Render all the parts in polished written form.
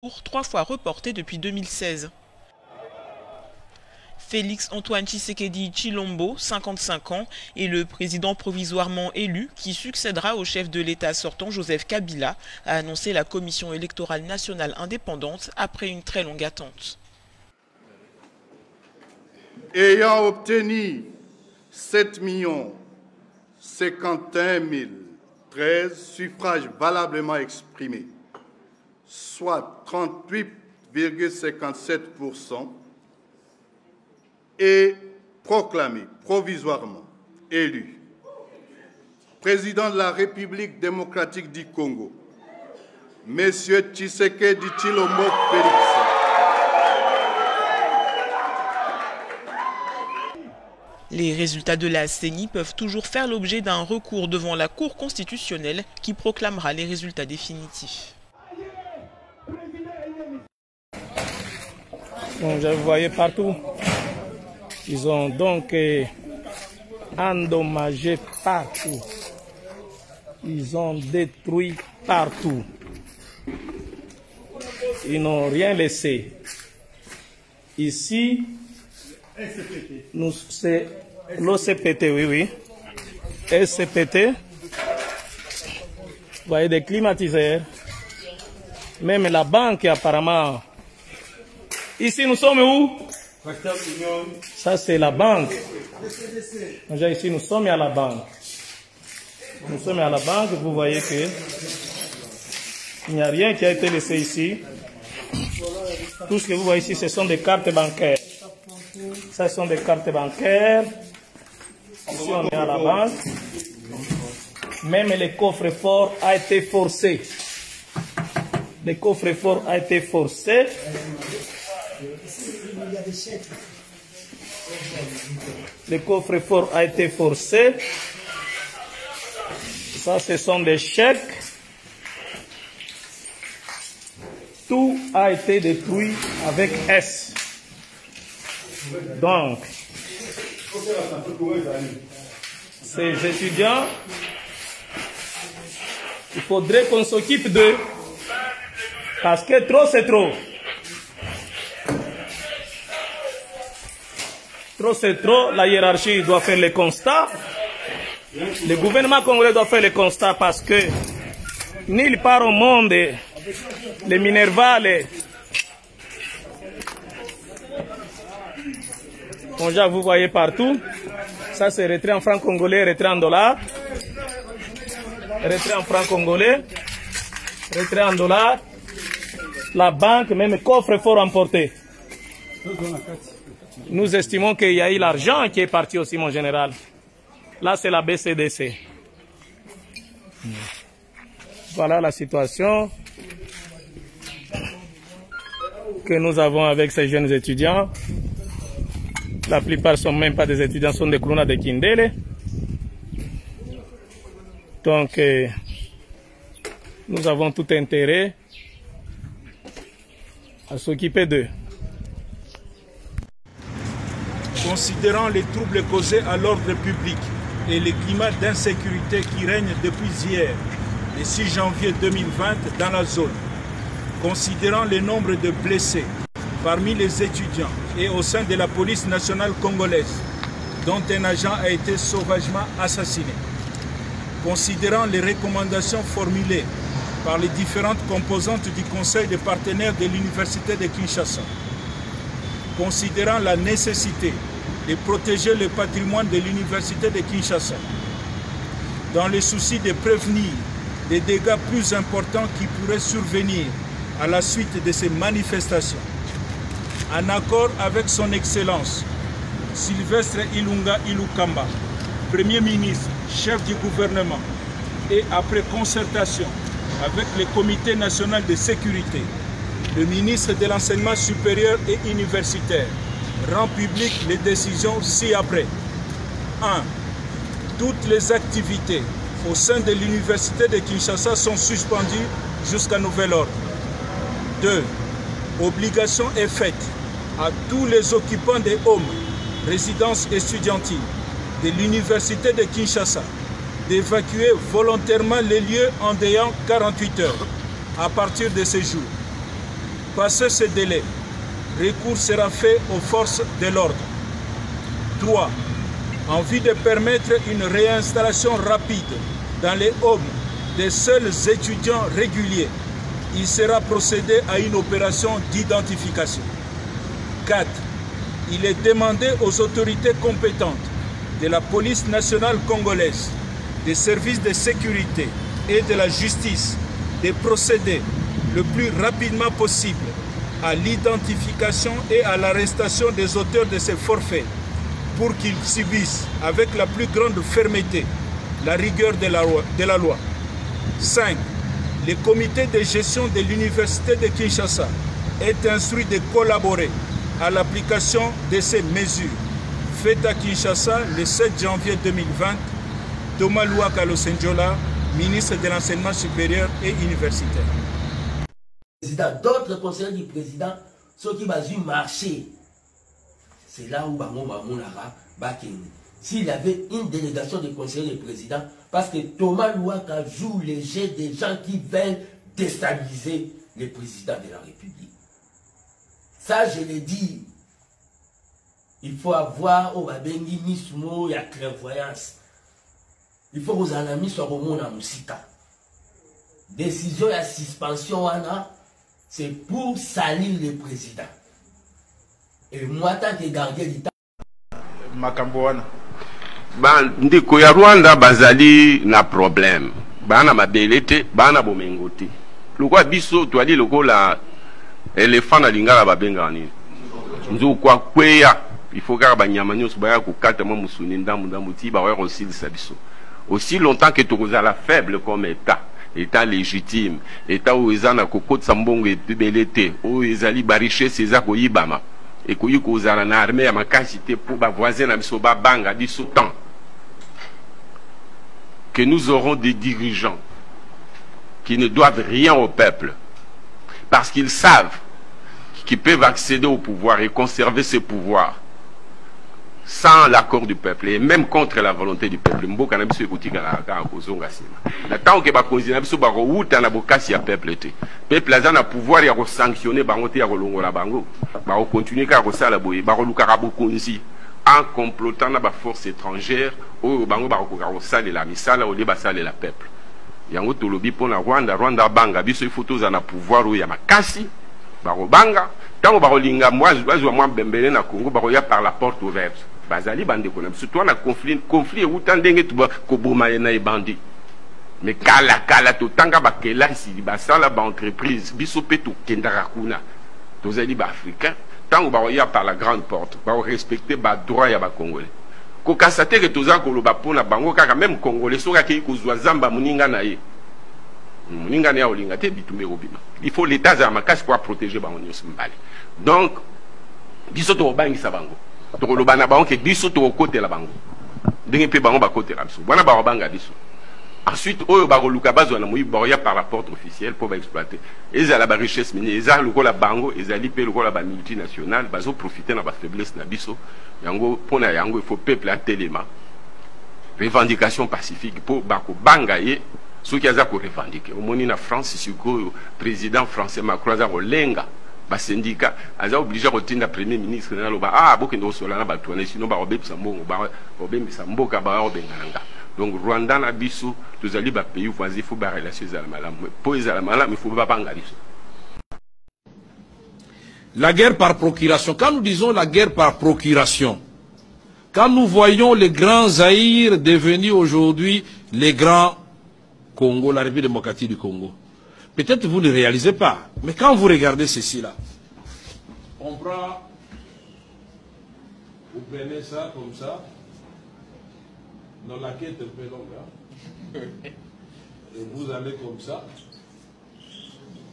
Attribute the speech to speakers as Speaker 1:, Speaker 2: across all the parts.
Speaker 1: 3 fois reporté depuis 2016. Félix Antoine Tshisekedi Tshilombo, 55 ans, est le président provisoirement élu qui succédera au chef de l'État sortant Joseph Kabila, a annoncé la Commission électorale nationale indépendante après une très longue attente.
Speaker 2: Ayant obtenu 7 51 013 suffrages valablement exprimés, soit 38,57%, et proclamé provisoirement élu président de la République démocratique du Congo, M. Tshisekedi Tshilombo Félix.
Speaker 1: Les résultats de la CENI peuvent toujours faire l'objet d'un recours devant la Cour constitutionnelle qui proclamera les résultats définitifs.
Speaker 3: Bon, vous voyez partout. Ils ont donc endommagé partout. Ils ont détruit partout. Ils n'ont rien laissé. Ici, c'est l'OCPT, oui. SCPT. Vous voyez des climatiseurs. Même la banque apparemment. Ici, nous sommes où? Ça, c'est la banque. Déjà, ici, nous sommes à la banque. Nous sommes à la banque. Vous voyez que il n'y a rien qui a été laissé ici. Tout ce que vous voyez ici, ce sont des cartes bancaires. Ça, ce sont des cartes bancaires. Ici, on est à la banque. Même le coffre-fort a été forcé. Le coffre-fort a été forcé. Le coffre-fort a été forcé. Ça, ce sont des chèques. Tout a été détruit avec S. Donc, ces étudiants, il faudrait qu'on s'occupe d'eux. Parce que trop, c'est trop. Trop, c'est trop. La hiérarchie doit faire le constat. Le gouvernement congolais doit faire le constat parce que nulle part au monde, les Minerva, déjà, vous voyez partout. Ça, c'est retrait en francs congolais, retrait en dollars. Retrait en francs congolais. Retrait en dollars. La banque, même coffre-fort emporté. Nous estimons qu'il y a eu l'argent qui est parti aussi, mon général. Là, c'est la BCDC. Voilà la situation que nous avons avec ces jeunes étudiants. La plupart ne sont même pas des étudiants, sont des Kruna de Kindele. Donc, nous avons tout intérêt à s'occuper d'eux.
Speaker 4: Considérant les troubles causés à l'ordre public et les climats d'insécurité qui règnent depuis hier, le 6 janvier 2020, dans la zone, considérant le nombre de blessés parmi les étudiants et au sein de la police nationale congolaise, dont un agent a été sauvagement assassiné, considérant les recommandations formulées par les différentes composantes du Conseil des partenaires de l'Université de Kinshasa, considérant la nécessité de protéger le patrimoine de l'Université de Kinshasa, dans le souci de prévenir des dégâts plus importants qui pourraient survenir à la suite de ces manifestations, en accord avec son Excellence Sylvestre Ilunga Ilukamba, Premier ministre, chef du gouvernement, et après concertation avec le Comité national de sécurité, le ministre de l'Enseignement supérieur et universitaire rend public les décisions ci-après. 1. Toutes les activités au sein de l'Université de Kinshasa sont suspendues jusqu'à nouvel ordre. 2. Obligation est faite à tous les occupants des homes, résidences estudiantiles de l'Université de Kinshasa d'évacuer volontairement les lieux en dehors 48 heures à partir de ce jour. Passé ce délai, recours sera fait aux forces de l'ordre. 3. En vue de permettre une réinstallation rapide dans les homes des seuls étudiants réguliers, il sera procédé à une opération d'identification. 4. Il est demandé aux autorités compétentes de la police nationale congolaise, des services de sécurité et de la justice de procéder le plus rapidement possible à l'identification et à l'arrestation des auteurs de ces forfaits pour qu'ils subissent avec la plus grande fermeté la rigueur de la loi. 5. Le comité de gestion de l'université de Kinshasa est instruit de collaborer à l'application de ces mesures. Faites à Kinshasa le 7 janvier 2020, Thomas Louaka Losenjola, ministre de l'Enseignement supérieur et universitaire.
Speaker 5: D'autres conseillers du président, ceux qui vont marcher, c'est là où Bango Mamounara Bakeni. S'il y avait une délégation de conseillers du président, parce que Thomas Louaka joue les jeux des gens qui veulent déstabiliser le président de la République. Ça, je l'ai dit. Il faut avoir au Babengi Misumo, il y a clairvoyance. Il faut aux amis sur le monde à Moussika. Décision et suspension, c'est pour salir le président. Et moi, tant que gardien d'État.
Speaker 4: Makamboana.
Speaker 6: Ndiko ya Rwanda bazali na problème. Bana mabelete, bana bomengote. Loko biso toali loko la éléphant na lingala babenga ni. Nzo kwa kweya. Il faut que banyama nyonso baya kokata mo musuni ndambu ti ba wa aussi biso. Aussi longtemps que tokoza la faible comme état. État légitime, état où ils en a cocotte sambongo et belete, où ils allaient baricher ces akoyibama, et koyi kozala na armée à ma quantité pour ba voisin na biso ba banga di temps. Que nous aurons des dirigeants qui ne doivent rien au peuple, parce qu'ils savent qu'ils peuvent accéder au pouvoir et conserver ce pouvoir sans l'accord du peuple et même contre la volonté du peuple. Mboka na biso ekotika na ka kozonga sima. Na tant que ba konzi na biso ba ko uta na bokasi ya peuple te. Peuple aza na pouvoir ya ko sanctionner bango te ya ko longola bango. Ba ko continuer ka ko sala boye ba ko luka ka bokonzi en complotant na ba force étrangère o bango ba ko sala la misala o ba sala la peuple. Yango tolobi pona Rwanda banga biso il faut toza na pouvoir o ya makasi ba ko banga tango ba ko linga moi bembele na Congo ba ko ya par la porte ouverte. Bazali bande kona surtout na conflit et utan ndenge tuba ko boma na bandi mais kala to tanga ba kela si ba sala ba entreprise biso peto kendaka kuna tozali ba africain tango ba ya par la grande porte ba respecter ba droit ya ba congolais ko kasate que toza ko loba pona bango kaka même congolais soka ki ko zwa zamba muninga na ye muninga na olinga te bitumé robima il faut l'état za makasi pour protéger ba onyo simbali donc biso to bangisa bango tokoloba bango ke biso tokokotela bango ndenge mpe bango bakotela biso bwana bakobanga biso ensuite oyo bakoluka bazwa na moyibi bakoya par la porte officielle mpo baexploite ezala barichesse minière eza lokola bango ezali mpe lokola bamultinationale bazoprofite na bafaiblesse na biso yango mpo na yango il faut peuple atelema revendication pacifique mpo bakobanga ye soki aza korevendike omoni na France sikoyo président français Macron aza kolenga ba syndicat aza obligé kotinda premier ministre na loba bokende osola na bato na sinon ba obebisa mbongo ba obembisa mboka ba obenganga donc Rwanda na biso tozali ba pays voisin faut ba relation za la malamu po ezala malamu il faut ba banga biso.
Speaker 7: La guerre par procuration, quand nous disons la guerre par procuration, quand nous voyons les grands Zaïre devenir aujourd'hui les grands Congo, la République démocratique du Congo, peut-être vous ne réalisez pas, mais quand vous regardez ceci-là, on prend, vous prenez ça comme ça, dans la quête un peu longue, hein? Et vous allez comme ça,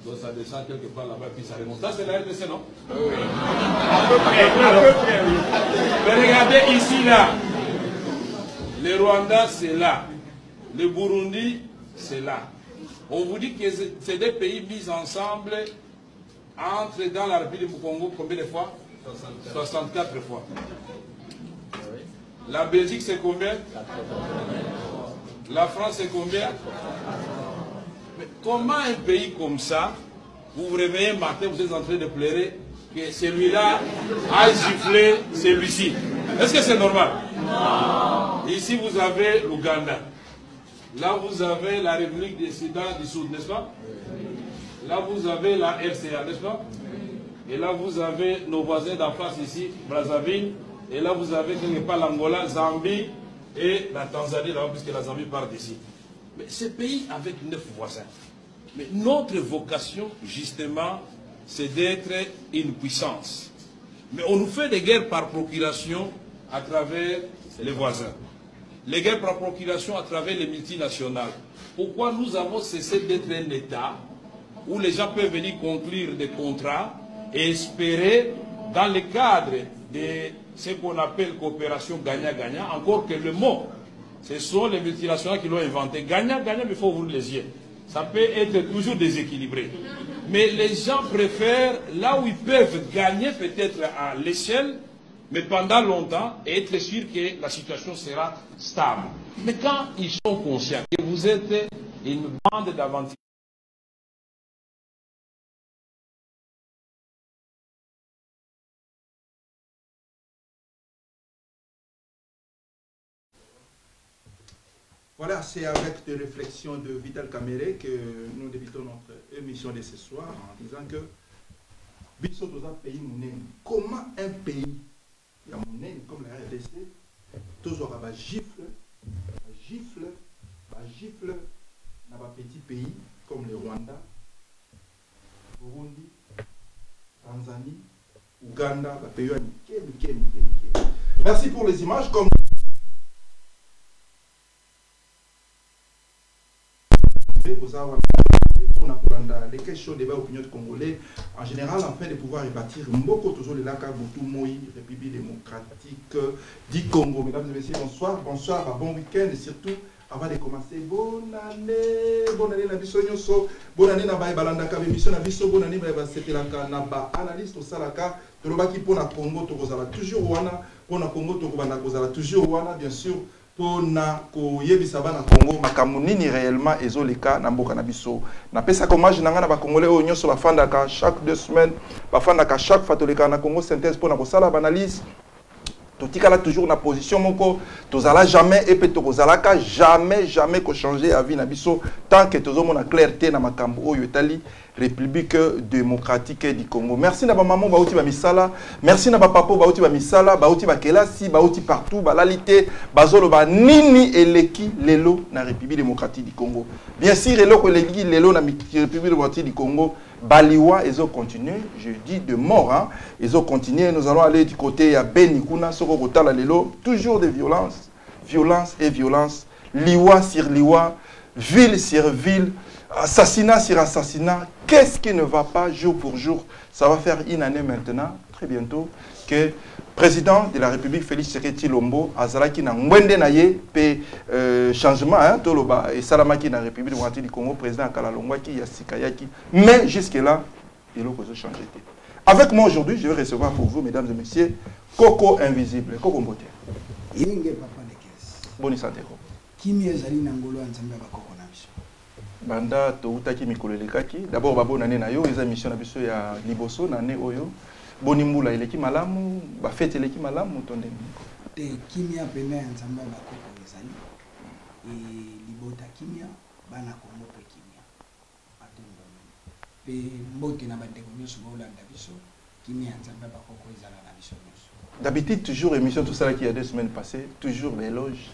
Speaker 7: donc ça descend quelque part là-bas, puis ça remonte. Ça c'est la RDC, non? Oui. À peu près. Mais regardez ici, là, le Rwanda c'est là, le Burundi c'est là. On vous dit que c'est des pays mis ensemble, entrent dans la République du Congo combien de fois? 64 fois. La Belgique c'est combien? La France c'est combien? Mais comment un pays comme ça vous vous réveillez un matin, vous êtes en train de pleurer que celui-là a giflé celui-ci. Est-ce que c'est normal? Non. Ici, vous avez l'Ouganda. Là, vous avez la République du Soudan du Sud, n'est-ce pas? Là, vous avez la RCA, n'est-ce pas? Et là, vous avez nos voisins d'en face ici, Brazzaville. Et là, vous avez quelque part l'Angola, Zambie et la Tanzanie, là, puisque la Zambie part d'ici. Mais ces pays avec 9 voisins. Mais notre vocation, justement, c'est d'être une puissance. Mais on nous fait des guerres par procuration à travers les voisins. Les guerres par procuration à travers les multinationales. Pourquoi nous avons cessé d'être un État où les gens peuvent venir conclure des contrats et espérer, dans le cadre de ce qu'on appelle coopération gagnant-gagnant, encore que le mot, ce sont les multinationales qui l'ont inventé. Gagnant-gagnant, mais il faut ouvrir les yeux. Ça peut être toujours déséquilibré. Mais les gens préfèrent là où ils peuvent gagner peut-être à l'échelle, mais pendant longtemps, et être sûr que la situation sera stable. Mais quand ils sont conscients que vous êtes une bande d'aventuriers,
Speaker 8: Voilà, c'est avec des réflexions de Vital Kamere que nous débutons notre émission de ce soir en disant que Bisso dans un pays monène. Comment un pays monène comme la RDC, toujours à gifle dans un petit pays comme le Rwanda, Burundi, Tanzanie, Ouganda, pays Merci pour les images. Comme les questions débat opinion de Congolais en général afin de pouvoir rebâtir Mboko toujours les lacs Boutou Moi République démocratique du Congo. Mesdames et messieurs, bonsoir, bonsoir, bon week-end et surtout avant de commencer bonne année na biso nyonso, bonne année na balanda ka émission na biso, bonne année ba setelaka na ba analyste salaka tolobaki pona Congo tokozala toujours wana, pona Congo tokobanda kozala toujours wana bien sûr. Pour na koyebisa bana Congo makambo nini réellement ezoleka na mboka na biso na pesa hommage na ngana ba congolais o nyonso bafandaka chaque 2 semaines bafandaka chaque fois toleka na Congo synthèse pour na kosala analyse totikala toujours na position moko tozala jamais et peut tokozalaka jamais ko changer avis na biso tant que tozomona clarté na makambo oyo etali République démocratique du Congo. Merci na ba maman bauti ba misala, merci na ba papa bauti ba misala, bauti ba kelasi, bauti partout, ba lalité, bazolo ba nini eleki lelo na République démocratique du Congo. Bien sûr eloko eleki lelo na République démocratique du Congo, baliwa ezo continuer, je dis de mort hein, ezo continuer, nous allons aller du côté ya Beni kuna soko kotala lelo, toujours de violence, violence et violence, liwa sur liwa, ville sur ville. Assassinat sur assassinat, qu'est-ce qui ne va pas jour pour jour? Ça va faire une année maintenant, très bientôt, que le président de la République, Félix Tshisekedi Tshilombo, Azalaki na Ngwende Naye, pe changement, hein, Toloba, et Salamaki na République démocratique du Congo, président Kalalongwaki, Yasikayaki, mais jusque-là, il a changé. Avec moi aujourd'hui, je vais recevoir pour vous, mesdames et messieurs, Coco Invisible. Coco Mbote. Bonne santé.
Speaker 9: Kimi ezali na ngolo nzambe ba Coco na biso.
Speaker 8: Banda to utaki mikolelekaki d'abord babona na yo eza mission na biso ya liboso na ne oyo boni mbula eleki malamu ba fete eleki malamu tonde
Speaker 9: te kimia pena nzamba ba Coco ezali e libota kimia bana Congo pe kimia atomba pe mbote na bandeko nyonso bolanda biso kimia nzamba ba Coco ezala na biso nyonso.
Speaker 8: D'habitude toujours émission tout ça là qui il y a 2 semaines passées toujours l'éloge.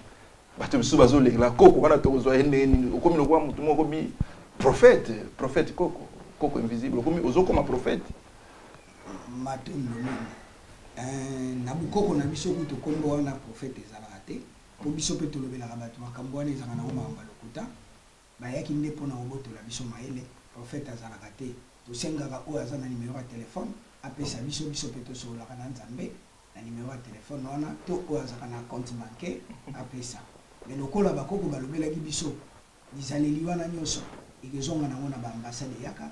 Speaker 8: Batumisu bazo legla Coco wana tokozwa ene okomi lokwa mutu moko komi prophète Coco invisible okomi ozokoma prophète
Speaker 9: matondo na bukoko na biso kuto kombo wana prophète ezalaka te po biso pe tolobelaka bato makambo wana ezalaka na ngomba lokuta bayaki nde mpona kobotola biso mayele prophète azalaka te tosengaka oyo aza na numéro ya téléphone apesa biso pe tosololaka na nzambe na numéro ya téléphone wana to oyo azalaka na compte bancaire apesa. Mais le col à Bakoko balobelaki biso dizaleli wana nyonso ekezonga nango na ba ambassade yaka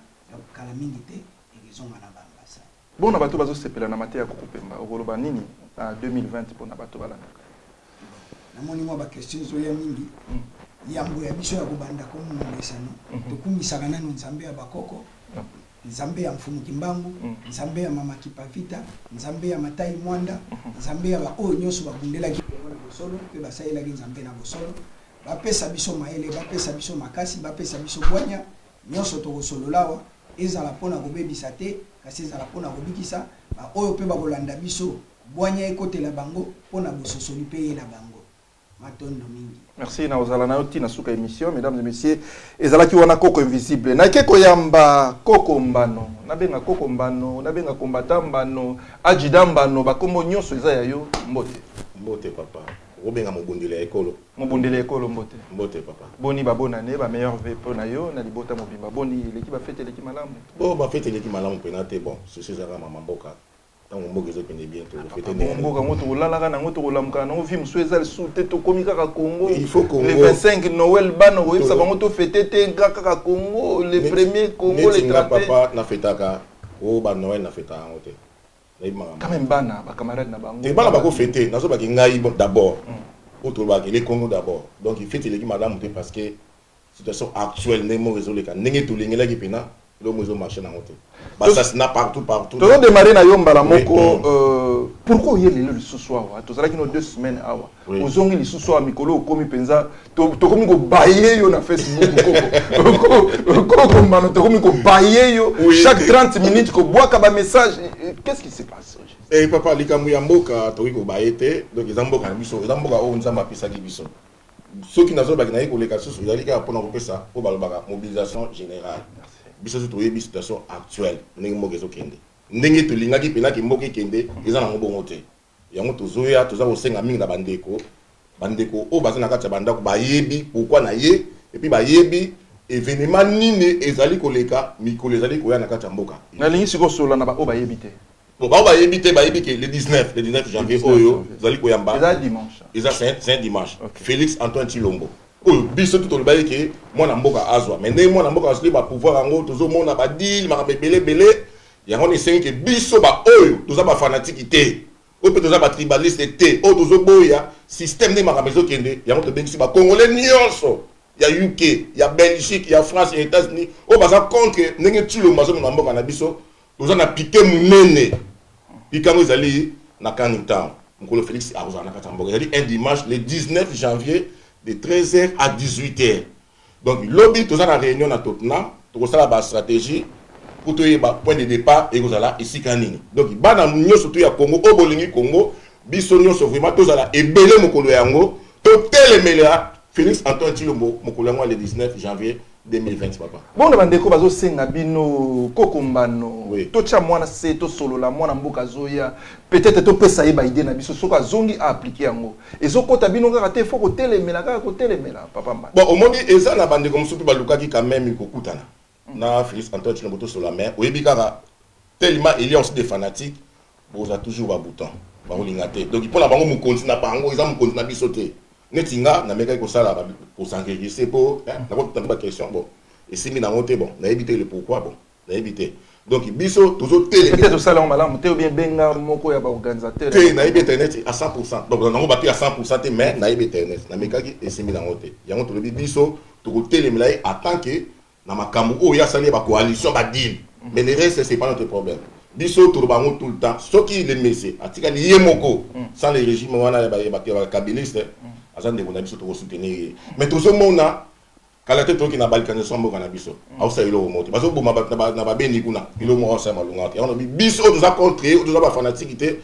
Speaker 9: kala mingi te ekezonga na ba ambassade.
Speaker 8: Bon na bato bazo sepela na mate ya kokopemba okoloba nini na 2020 pona bato balandaka.
Speaker 9: Na moni mwa ba questions oya mingi yambo ya biso ya kobanda ko mu mesano to kumisaka nanu nzambe ya Bakoko nzambe ya mfumu kimbangu nzambe ya mama kipavita nzambe ya matai mwanda nzambe ya oyo nyonso babundelaki na bosolo mpe basalelaki nzambe na bosolo bapesa biso mayele bapesa biso makasi bapesa biso bwanya nyonso tokosolola ezala mpona kobebisa te kasi ezala mpona kobikisa oyo mpe bakolanda biso bwanya ekotela bango mpona bososoli mpe ye na bango matondo mingi.
Speaker 8: Merci na ozala na oti na suka émission mesdames et messieurs ezalaki wana koko invisible na ke koyamba koko mbano nabenga koko mbano nabenga kombata mbano ajida mbano bakombo nyonso eza ya yo mbote
Speaker 10: papa obenga mobundele ekolo mbote papa
Speaker 8: boni babona ne ba meilleur vœu pour na yo na libota mobimba boni l'équipe ba fête l'équipe malamu
Speaker 10: ba fête l'équipe malamu penate bon c'est ça mama mboka tant mboka zo pene bientôt
Speaker 8: fête mboka moto olalaka na moto olamuka na ovi msweza sute to komika ka Congo
Speaker 10: il faut Congo
Speaker 8: le 25 Noël bano ko yebisa bango to fêter te ngaka Congo le premier Congo le 30
Speaker 10: papa na fêtaka o ba Noël na fêta ngote
Speaker 8: quand même bana ba camarade na bango
Speaker 10: te bana ba ko fêter nazo ba ki ngai d'abord autre ba ki les Congo d'abord donc il fête l'équipe madame parce que situation actuelle n'est mo résoudre ka ndenge to lingela ki pena le mozo marché na ngote ba ça n'a partout
Speaker 8: tu as démarré na yomba moko pourquoi il est le soir tu as nos 2 semaines awa ozongi li soir mikolo komi penza to komi ko bailler yo na Facebook ko mano to komi ko bailler yo chaque 30 minutes ko boire ka ba message qu'est-ce qui se passe
Speaker 10: eh papa likambu ya mboka to ko bailler donc ezamboka na biso ezamboka o nzamba pisa ki biso ceux qui nazo ba ki na ko leka soso yali ka pona ko pesa ko balobaka mobilisation générale biso to yebi situation actuelle ndenge mboka ezokende ndenge tolingaki pena ki mboka ekende eza na ngobongo te yango tozoya toza kosenga mingi na bandeko o baza na kati ya bandako bayebi pourquoi na ye et puis bayebi événement nini ezali koleka mikolo ezali koya na kati ya mboka
Speaker 8: na lingi siko sola na ba o bayebi te
Speaker 10: bayebi ke le 19 janvier oyo ezali koyamba eza c'est un dimanche Félix Antoine Tshilombo oyo biso tolobaki ke mwana mboka azwa mais ndenge mwana mboka asili ba pouvoir yango tozomona ba deal makambo ebele yango nesengi ke biso ba oyo toza ba fanatique te oyo mpe toza ba tribaliste te oyo tozoboya système nde makambo ezokende yango tobengisi ba congolais nyonso ya UK ya Belgique ya France ya États-Unis oyo baza contre ndenge Tshilombo azomona mboka na biso toza na piqué munene pikango ezali na Canning Town mokolo Félix azwa na kati ya mboka ezali un dimanche le 19 janvier de 13h à 18h. Donc, lobby, tout ça dans la réunion à Tottenham, tout ça la stratégie pour tout le point de départ et vous allez ici kanini. Donc, il y a surtout à Congo, au Bolingi Congo, bisonio sur vraiment tout ça là et belé mokolo yango, tout tel melia Félix Antoine Tshilombo mokolo yango le 19 janvier 2020 papa.
Speaker 8: Bon bandeko bazo senga bino kokombano to cha mwana se to solo la mwana mboka zoya peut-être to pesa yeba idée na biso soka zongi a appliquer yango ezokota bino kaka te faut ko telemela papa mba.
Speaker 10: Bon au monde eza na bandeko musupi balukaki quand même kokutana na Félix Antoine Tshilombo to solo la main oyebi kaka tellement il y a aussi des fanatiques boza toujours ba bouton ba olingate donc pour la bango mu continue na bango eza mu continue na biso te netinga na meka ko sala pour s'enregistrer pour na ko tamba question bon et si mi na monter bon na éviter le pourquoi bon na éviter donc biso toujours télé
Speaker 8: peut-être sala on malamu te ou bien benga moko ya ba organisateur
Speaker 10: te na éviter internet à 100% donc na ko bâtir à 100% te mais na éviter internet na meka ki et si mi na monter yango to lebi biso to ko télé melai en tant que na makambu o ya sali ba coalition ba deal mais le reste c'est pas notre problème biso to bango tout le temps ce qui les messieurs atika ni yemoko sans les régimes wana ba kabiliste azande ko na biso to soutenir mais tout ce monde na kala te to ki na balkanisation mboka na biso ausa ilo monte bazo boma na ba beni kuna ilo mo ausa malunga te on biso to za contre to za ba fanatique te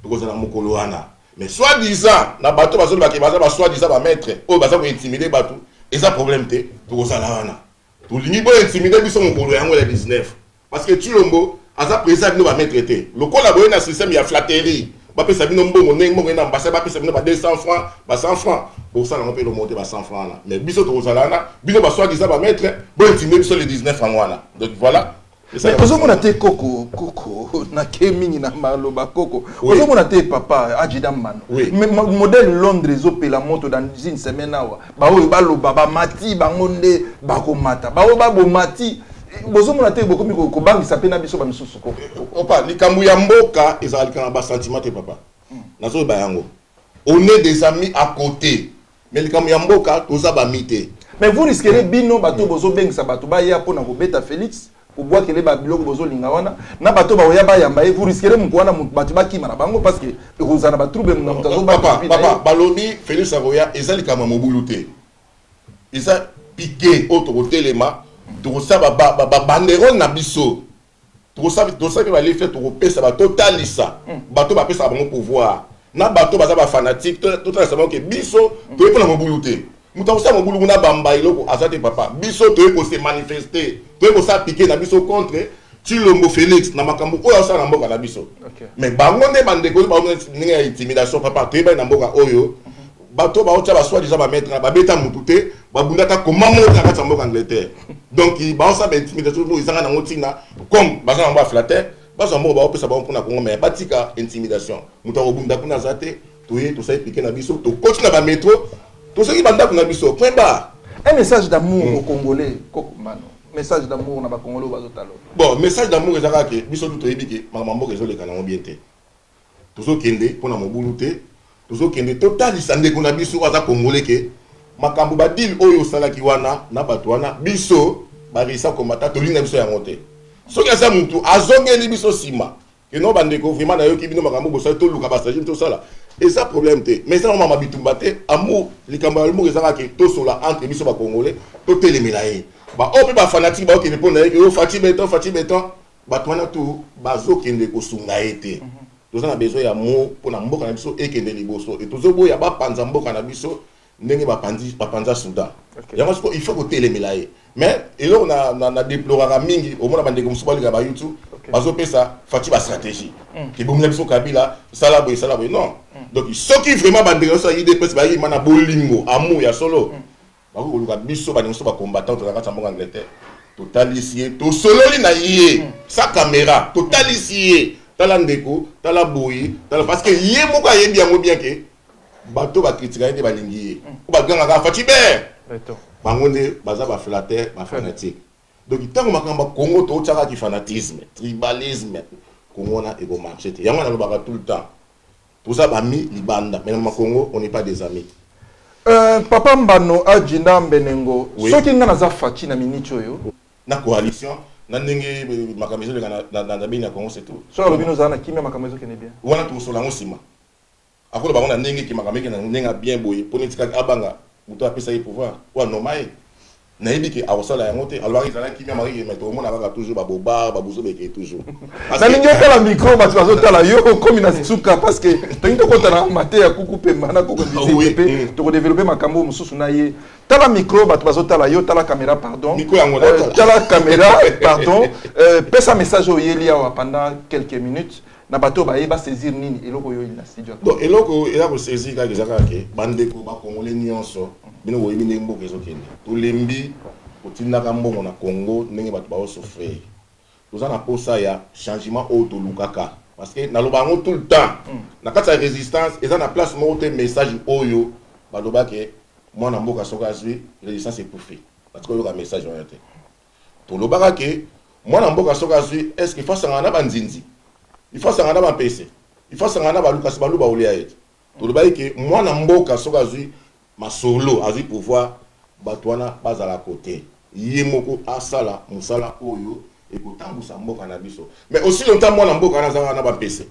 Speaker 10: to ko za na mokolo wana mais soit disant na bato bazo ba ki baza ba soit disant ba maître o baza ko intimider bato et ça problème te to ko za la wana to lingi bo intimider biso mokolo yango le 19 parce que Tshilombo aza président no ba maître te lokola boye na système ya flatterie ba pesa bino mbongo ndenge mbongo na ambassade ba pesa bino ba 200 francs ba 100 francs pour ça on peut le monter ba 100 francs là mais biso to zalana bino ba soit disant ba maître bo intimider biso le 19 francs wana donc voilà
Speaker 8: mais ozomona te koko na kemingi na maloba koko ozomona te papa ajida mano mais modèle Londres opela moto dans une semaine awa ba oyo baloba ba mati bango nde bakomata ba oyo babomati bozomona te bokomi ko bangisa pe na biso ba misusu ko
Speaker 10: opa likambu ya mboka ezalika na ba sentiment te papa nazo ba yango on est des amis à côté mais likambu ya mboka toza ba mité
Speaker 8: mais vous risquez bino bato bozo bengisa bato ba ya pona ko beta Félix au bois que les babiloko bozo lingawana na bato ba oyaba yamba et vous risquez mon kwana bato ba ki manabango parce que vous en avez trouvé mon
Speaker 10: papa balobi Félix Saroya ezali kama mobuluté eza piqué autre côté lema to sa ba banderole na biso to sa que ba les fait to pesa ba totalisa bato ba pesa ba pouvoir na bato baza ba fanatique to ça que biso to epona mobuluté muta osa mobulu na bamba iloko azate papa biso to eko se manifester to eko sa piquer na biso contre Tshilombo Félix na makambo oyo sa na mboka na biso mais bango nde bandeko ba ninga intimidation papa to eba na mboka oyo bato ba ocha ba soit déjà ba mettre ba beta mututé ba bundata comment monter na mboka Angleterre donc ba osa ba intimidation bo izanga na ngotina comme baza na mboka flatter baza mboka ba opesa ba mpona Congo mais batika intimidation muta obunda kuna zate to ye to sa piquer na biso to coach na ba métro. Tout ce qui est dans biso, point barre.
Speaker 8: Un message d'amour aux Congolais, Mano. Message d'amour na ba Congolais bazotalo.
Speaker 10: Bon, message d'amour ezaka ke biso tout oyebiki makambo ezole kana bien te. Tozo kende pona mobuluté, tozo kende total isande kuna biso aza Congolais ke makambo ba deal oyo salaki wana na bato wana biso ba risa komata to linga biso ya monter. Soki asa mutu azongeli biso sima. Que non bandeko vraiment na yo ki bino makambo bosa to luka basage to sala. Et ça problème té mais ça on m'a bitumba té amour likambo amour ezaka ke to sola entre biso ba Congolais to telemela ye ba ope ba fanatique ba oke répondre yo fati beton ba twana tout bazo kende ko sunga été to ça na besoin ya amour pour na mboka na biso ekende liboso et tozo boya ba panza mboka na biso ndenge ba panza souda yango siko il faut ko telemela ye mais et là on a déplorera mingi au moins bandeko musuba lika ba YouTube bazo pesa fati ba stratégie ki bomna biso Kabila sala boy non. Donc ceux qui vraiment bandeko ça idée pesa ba yi mana bolingo amour ya solo bako ko luka biso ba ninso ba combattant to la kata mboka Angleterre totalisier to solo li na yé sa caméra totalisier tala ndeko tala boyi tala parce que yé moko ayebi yango bien que bato ba critiquer de balingi ba ganga ka fati be bangonde baza ba flatter ba fanatique. Donc tant makambo Congo to tchaka ki fanatisme tribalisme Congo na ego marché te yango na lobaka tout le temps tout ça ba mi libanda mais na Congo on n'est pas des amis.
Speaker 8: Papa Mbano Adjinda Mbenengo soki nga naza fati na minute oyo
Speaker 10: na coalition na ndenge makambo le na bina Congo c'est tout
Speaker 8: so lobino za na kimia makambo kene bien
Speaker 10: wana to sola ngosima akola bango na ndenge ki makambo na ndenge bien boye politique abanga muto apesa yi pouvoir wa normal na yebiki awosala yango te alors izala kimia mari mais tout le monde a toujours ba boba ba buzo beke toujours
Speaker 8: na lingi kala micro ba bazo tala yo comme na suka parce que tangi to kotana maté ya kuku pemba na koko DCP to développer makambo mususu na ye tala micro ba bazo tala yo tala caméra pardon
Speaker 10: micro yango
Speaker 8: tala caméra pardon pesa message au yeli awa pendant quelques minutes na bato ba yeba saisir nini eloko yo na studio
Speaker 10: donc eloko ela ko saisir ka gezaka ke bandeko ba Congolais nyonso bino boyebi ndenge mboka ezokende tolembi kotindaka mbongo na Congo ndenge bato baosofre toza na posa ya changement oyo tolukaka parce que naloba yango tout le temps na kati ya résistance eza na place moko te message oyo baloba ke mwana mboka soki azwi résistance ekufi parce que oyoka message oyo te tolobaka ke mwana mboka soki azwi est ce que fasangana na banzinzi il faut sangana ba pese il faut sangana ba luka baluba olia et tolobaki ke mwana mboka soki azwi masolo azwi pouvoir batwana bazala côté ye moko asala musala oyo ekotambusa mboka na biso mais aussi longtemps mwana mboka nazanga na ba pese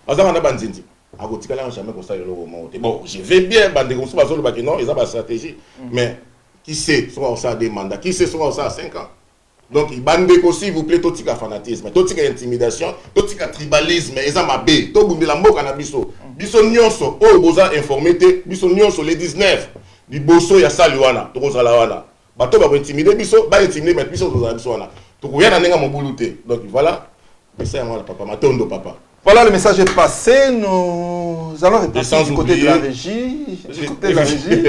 Speaker 10: azanga na banzinzi akotikala jamais comme ça le monte bon je vais bien bande comme ça bazolo baki non ils ont ba stratégie mais qui sait soit ça des mandats qui sait soit ça 5 ans. Donc, bandeko s'il vous plaît, totika fanatisme, totika intimidation, totika tribalisme, eza mabe, to bundela mboka na biso. Biso nyonso, o boza informé, biso nyonso les 19, di boso ya sali wana, toko sala wana. Bato ba intimider biso, ba intimider mais biso to za biso wana. Toko ya na nenga mobulu te. Donc voilà, message moi papa, matondo papa.
Speaker 8: Voilà, le message est passé. Nous allons répéter du côté de la régie. Du côté de la régie.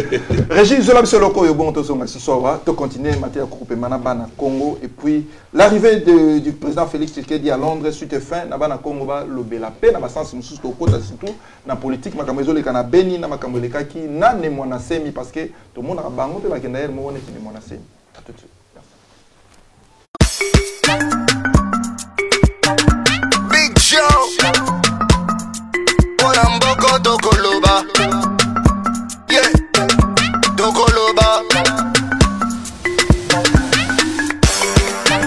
Speaker 8: Régie, Zola Bisoloko Yobon Tosonga ce soir. Tu continues Mathia Koupé Manabana Congo. Et puis l'arrivée du président Félix Tshisekedi à Londres suite fin Nabana Congo va lever la paix. Naba sens musus to kota surtout na politique makamwezo le kana beni na makamwele kaki na ne mwana semi parce que tout le monde a bango pe bakenda yel mo ne ki ne mwana semi. À tout de suite.
Speaker 11: Wanamboko Tokoloba, yeah, Tokoloba.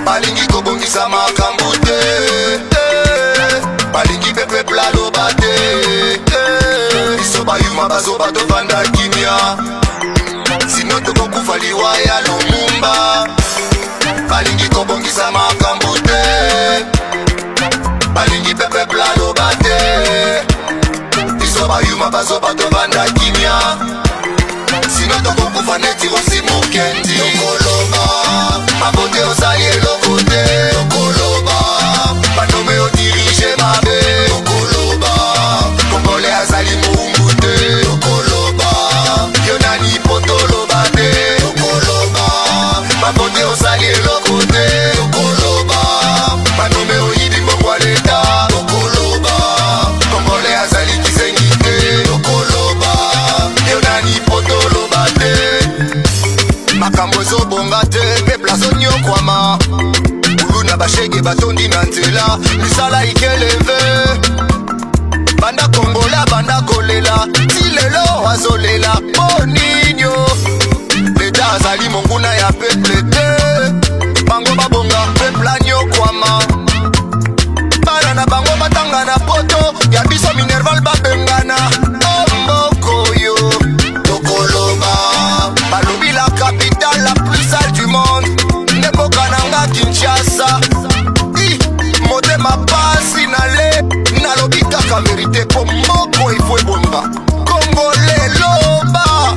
Speaker 11: Balingi kobongisa peuple aloba te biso bayuma bazoba tovanda kimia sino tokokufa liwa ya lumumba balingi kobongisa makambo te balingi pe peuple aloba te biso bayuma bazoba tovanda kimia sino tokokufa neti osi mokendi tokoloba mabote osali eloko te tokoloba banome odirige mabe tokoloba kongole azali mungu te tokoloba yo nani potoloba te tokoloba mabote osali eloko te tokoloba banome oyibi mbongwa leta tokoloba kongole azali kisengi te tokoloba yo nani potoloba te makambo ezobonga te pepla zonyokwama ulu na bashege batondi na nzela misala ikeleve banda kongola banda kolela ti lelo azolela boninyo leta azali monguna ya peple te bango babonga pepla nyokwama bana na bango batanga na poto ya biso minerval babengana ombokoyo tokoloba balobi la capitale la plus sale du monde nemboka nanga Kinshasa motema pasi nale nalobi kaka verite po moko ifo ebomba kongole loba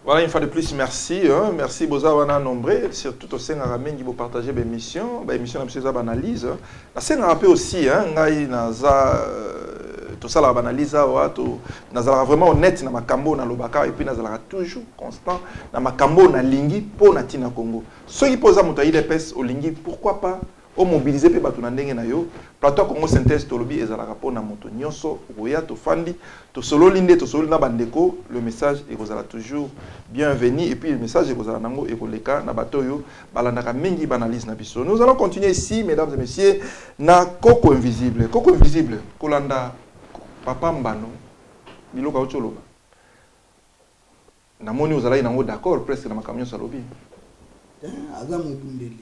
Speaker 8: Voilà, une fois de plus, merci. Merci, Boza Wana Nombré. Surtout au sein Aramène qui vous partagez mes émissions. L'émission de M. Analyse. La scène rappelle aussi, tout ça, la analyse, nous sommes vraiment honnêtes dans ma cambo, dans l'obaka, et puis nous sommes toujours constants dans ma cambo, dans l'ingui, pour Natina Congo. Ceux qui posent à Moutaï l'épès au lingui, pourquoi pas au mobiliser pe batu na ndenge na yo plateau Congo synthèse tolobi ezala rapport na moto nyonso roya to fandi to solo linde to solo na bandeko le message ekozala toujours bienvenu et puis le message ekozala nango ekoleka na bato yo balandaka mingi banalise na biso. Nous allons continuer ici mesdames et messieurs na Koko Invisible kolanda papa Mbano biloka ocholoba na moni ozala nango d'accord presque na makamyo salobi
Speaker 9: aza mobundeli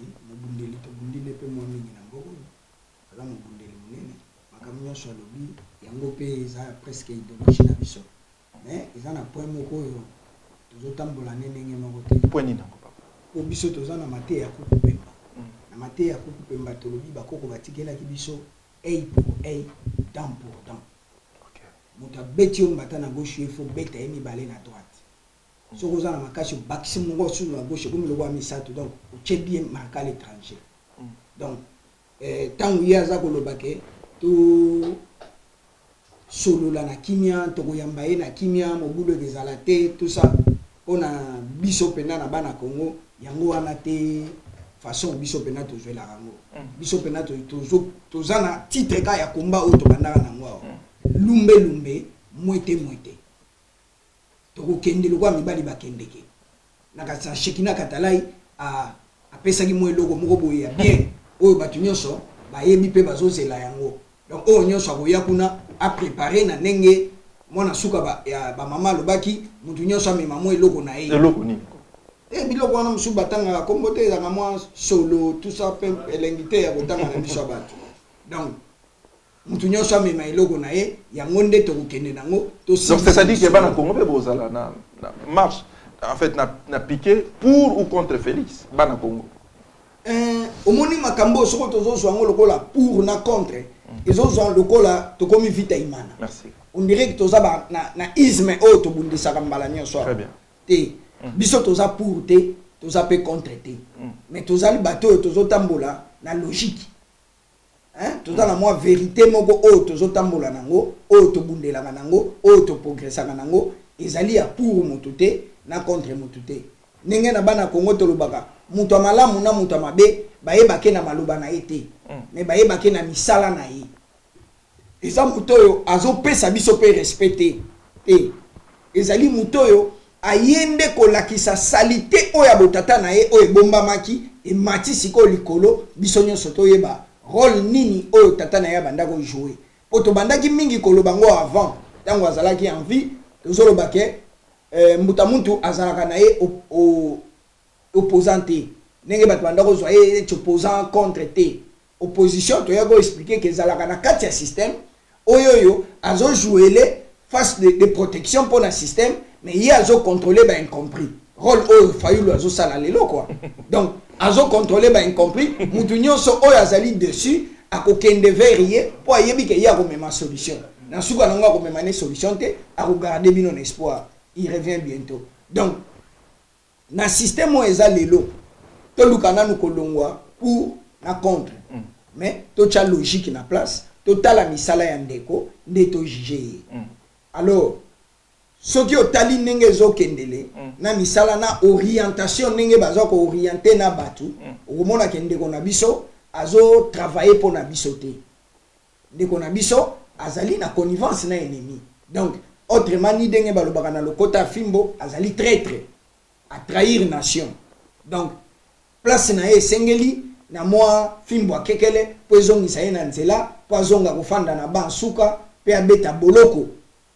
Speaker 9: to bundile pe mwa mingi na mboko aza mobundeli munene makambo nyonso alobi yango pe eza presque idéologie na biso mais eza na point moko oyo tozotambola ndenge moko te
Speaker 8: point nini nango papa
Speaker 9: po biso toza na mateya ya kuku pemba na mateya ya kuku pemba tolobi bakoko batikelaki biso œil pour œil dent pour dent moto abeti yo mbata na gauche il faut beta ye mibale na droite soki oza na makasi obakisi mongo sur la gauche komi lokwa misato donc otie bien marqué à l'étranger donc ntango ye aza koloba ke tosolola na kimia tokoyamba ye na kimia mobulu ekezala te tout ça mpona biso mpena na bana Congo yango wana te façon biso mpena tozwelaka yango biso mpena toza na titre ka ya komba oyo tobandaka nango awa lumbe mwete tokokende lokwa mibali bakendeke nakasa Shekina Katalai apesaki mwa eloko moko boye ya bien oyo bato nyonso bayebi mpe bazozela yango donc oyo nyonso akoya kuna apréparé na ndenge mwana suka bamama alobaki mutu nyonso amema mwa eloko na ye
Speaker 12: eloko nini
Speaker 9: biloko wana mosusu batangaka kombo te ezalaka mwa solo tout ça pe elengi te ya kotanga na biso ya bato donc mutu nyonso amema eloko na ye yango nde tokokende nango.
Speaker 12: Donc c'est-à-dire que bana Congo mpe bozala na marche en fait na piqué pour ou contre Félix bana Congo
Speaker 9: omoni makambo soko tozozwa yango lokola pour na contre ezozwa lokola tokomi vita imana.
Speaker 12: Merci.
Speaker 9: On dirait que toza na isme oyo tobundisaka mbala nyonso.
Speaker 12: Très bien.
Speaker 9: Te biso toza pour te toza pe contre te mais tozali bato oyo tozotambola na logique toza na mwa vérité moko oyo tozotambola nango oyo tobundelaka nango oyo topogressaka nango ezali ya pour motu te na contre motu te ndenge na bana Congo tolobaka moto ya malamu na moto ya mabe bayebake na maloba na ye te mais bayebake na misala na ye eza moto oyo azopesa biso pe respecte te ezali moto oyo ayende kolakisa salite oyo botata na ye oyo ebombamaki emati siko likolo biso nyonso toyeba rôle nini oyo tata na ye bandako jouer po to bandaki mingi koloba ngo avant tango azalaki en vie tozolobake mbuta muntu azalaka na ye opposant te ndenge bato bandako zwa ye opposant contre te opposition toya ko expliquer que ezalaka na kati ya système oyo azo jouer face de protection pour le système mais il y a contrôler ba incompris rôle oyo fayulu azo sala lelo quoi donc azo contrôler ba incompris mutu nyonso oyo azali dessus akokende verrier po ayebi ke ya ko mema solution na suka nanga ko mema ne solution te ako garder bino espoir il revient bientôt donc na système oyo eza lelo to lukana nu kolongwa pour na contre mais to cha logique na place totala misala ya ndeko nde to juger alors soki otali ndenge ezokendele na misala na orientation ndenge baza ko orienter na batu okomona ke ndeko na biso azo travailler pour na biso te ndeko na biso azali na connivence na ennemi donc autrement ni ndenge balobaka na lokota fimbo azali traître à trahir nation donc place na ye sengeli na mwa fimbo akekele po ezongisa ye na nzela po azonga kofanda na bansuka pe abeta boloko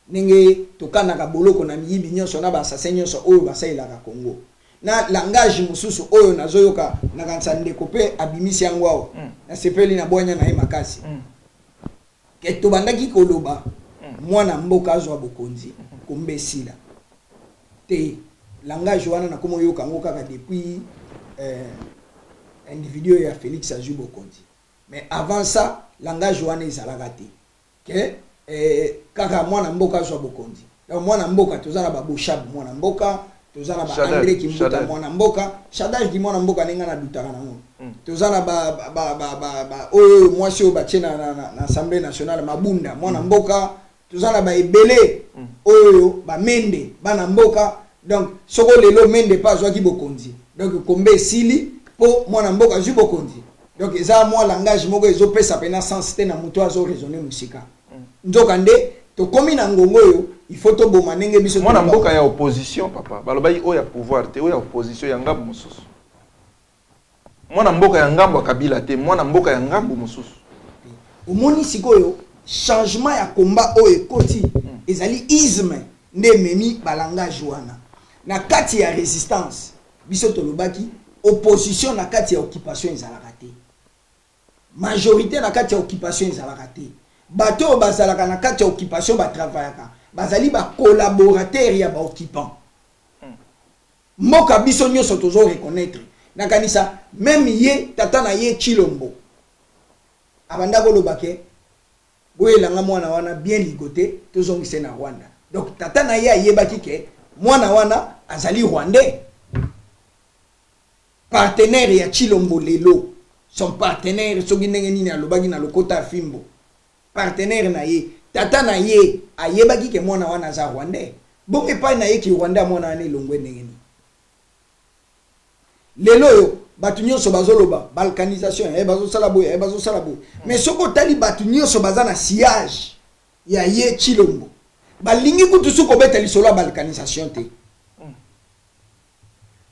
Speaker 9: ndenge tokanaka boloko na miyibi nyonso na basase nyonso oyo basalelaka Congo na langage mosusu oyo nazoyoka na kanisa ndeko pe abimisi yango awa na sepeli na bwanya na ye makasi ke tobandaki koloba mwana mboka azwa bokonzi kombesila te langage wana na komo yoka ngo kaka depuis individu ya Félix azwi bokonzi mais avant ça langage wana ezalaka te ke kaka mwana mboka azwa bokonzi donc mwana mboka tozala ba Boshab mwana mboka tozala ba André Kimbuta mwana mboka Shadaj di mwana mboka ninga na dutaka nango tozala ba oyo mwasi oyo batie na Assemblée nationale Mabunda mwana mboka tozala ba ebele oyo ba Mende bana mboka donc soko lelo Mende pas azwa ki bokonzi donc kombe sili po mwana mboka azwi bokonzi donc eza mwa langage moko ezopesa pena sens te na muto azo raisonner musika nzoka nde to komi na ngongo yo il faut to boma ndenge biso
Speaker 12: mwana mboka ya opposition papa balobai o ya pouvoir te o ya opposition ya ngambo mususu mwana mboka ya ngambo ya Kabila te mwana mboka ya ngambo mususu
Speaker 9: omoni sikoyo changement ya combat o ekoti ezali isme nde memi balangage wana na kati ya resistance biso tolobaki opposition na kati ya occupation ezalaka te majorité na kati ya occupation ezalaka te bato bazalaka na kati ya occupation ba travaillaka bazali ba collaborateur ya ba occupant mboka biso nyonso tozo reconnaître na kanisa même ye tata na ye Chilombo abanda kolobake boyelanga mwana wana bien ligoté tozongise na Rwanda donc tata na ye ayebaki ke mwana wana azali rwandais partenaire ya Chilombo lelo son partenaire soki ndenge nini alobaki na lokota fimbo partenaire na ye tata na ye ayebaki ke mwana wana za rwandais bonge pa na ye ki Rwanda mwana wana elongwe ndenge nini lelo yo batu nyonso bazoloba balkanisation bazosala boye bazosala boye mais soko tali batu nyonso baza na sillage ya ye Chilombo balingi kutu suko beta lisolo ya balkanisation te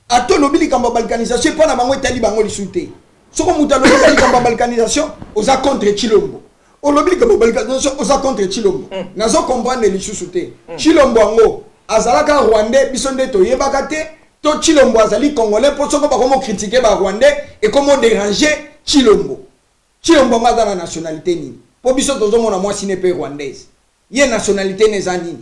Speaker 9: ato lobili kamba balkanisation pona bango etali bango lisute soko muta lobili kamba balkanisation oza contre Chilombo au lobby de balkanisation oza contre Chilombo nazo comprendre les chouchouté Chilombo ngo azalaka rwandais bisonde to yebaka te to Chilombo azali congolais pour soko ba comment critiquer ba rwandais et comment déranger Chilombo ngaza na nationalité nini po biso tozo mona moi sine pe rwandaise ye nationalité nezani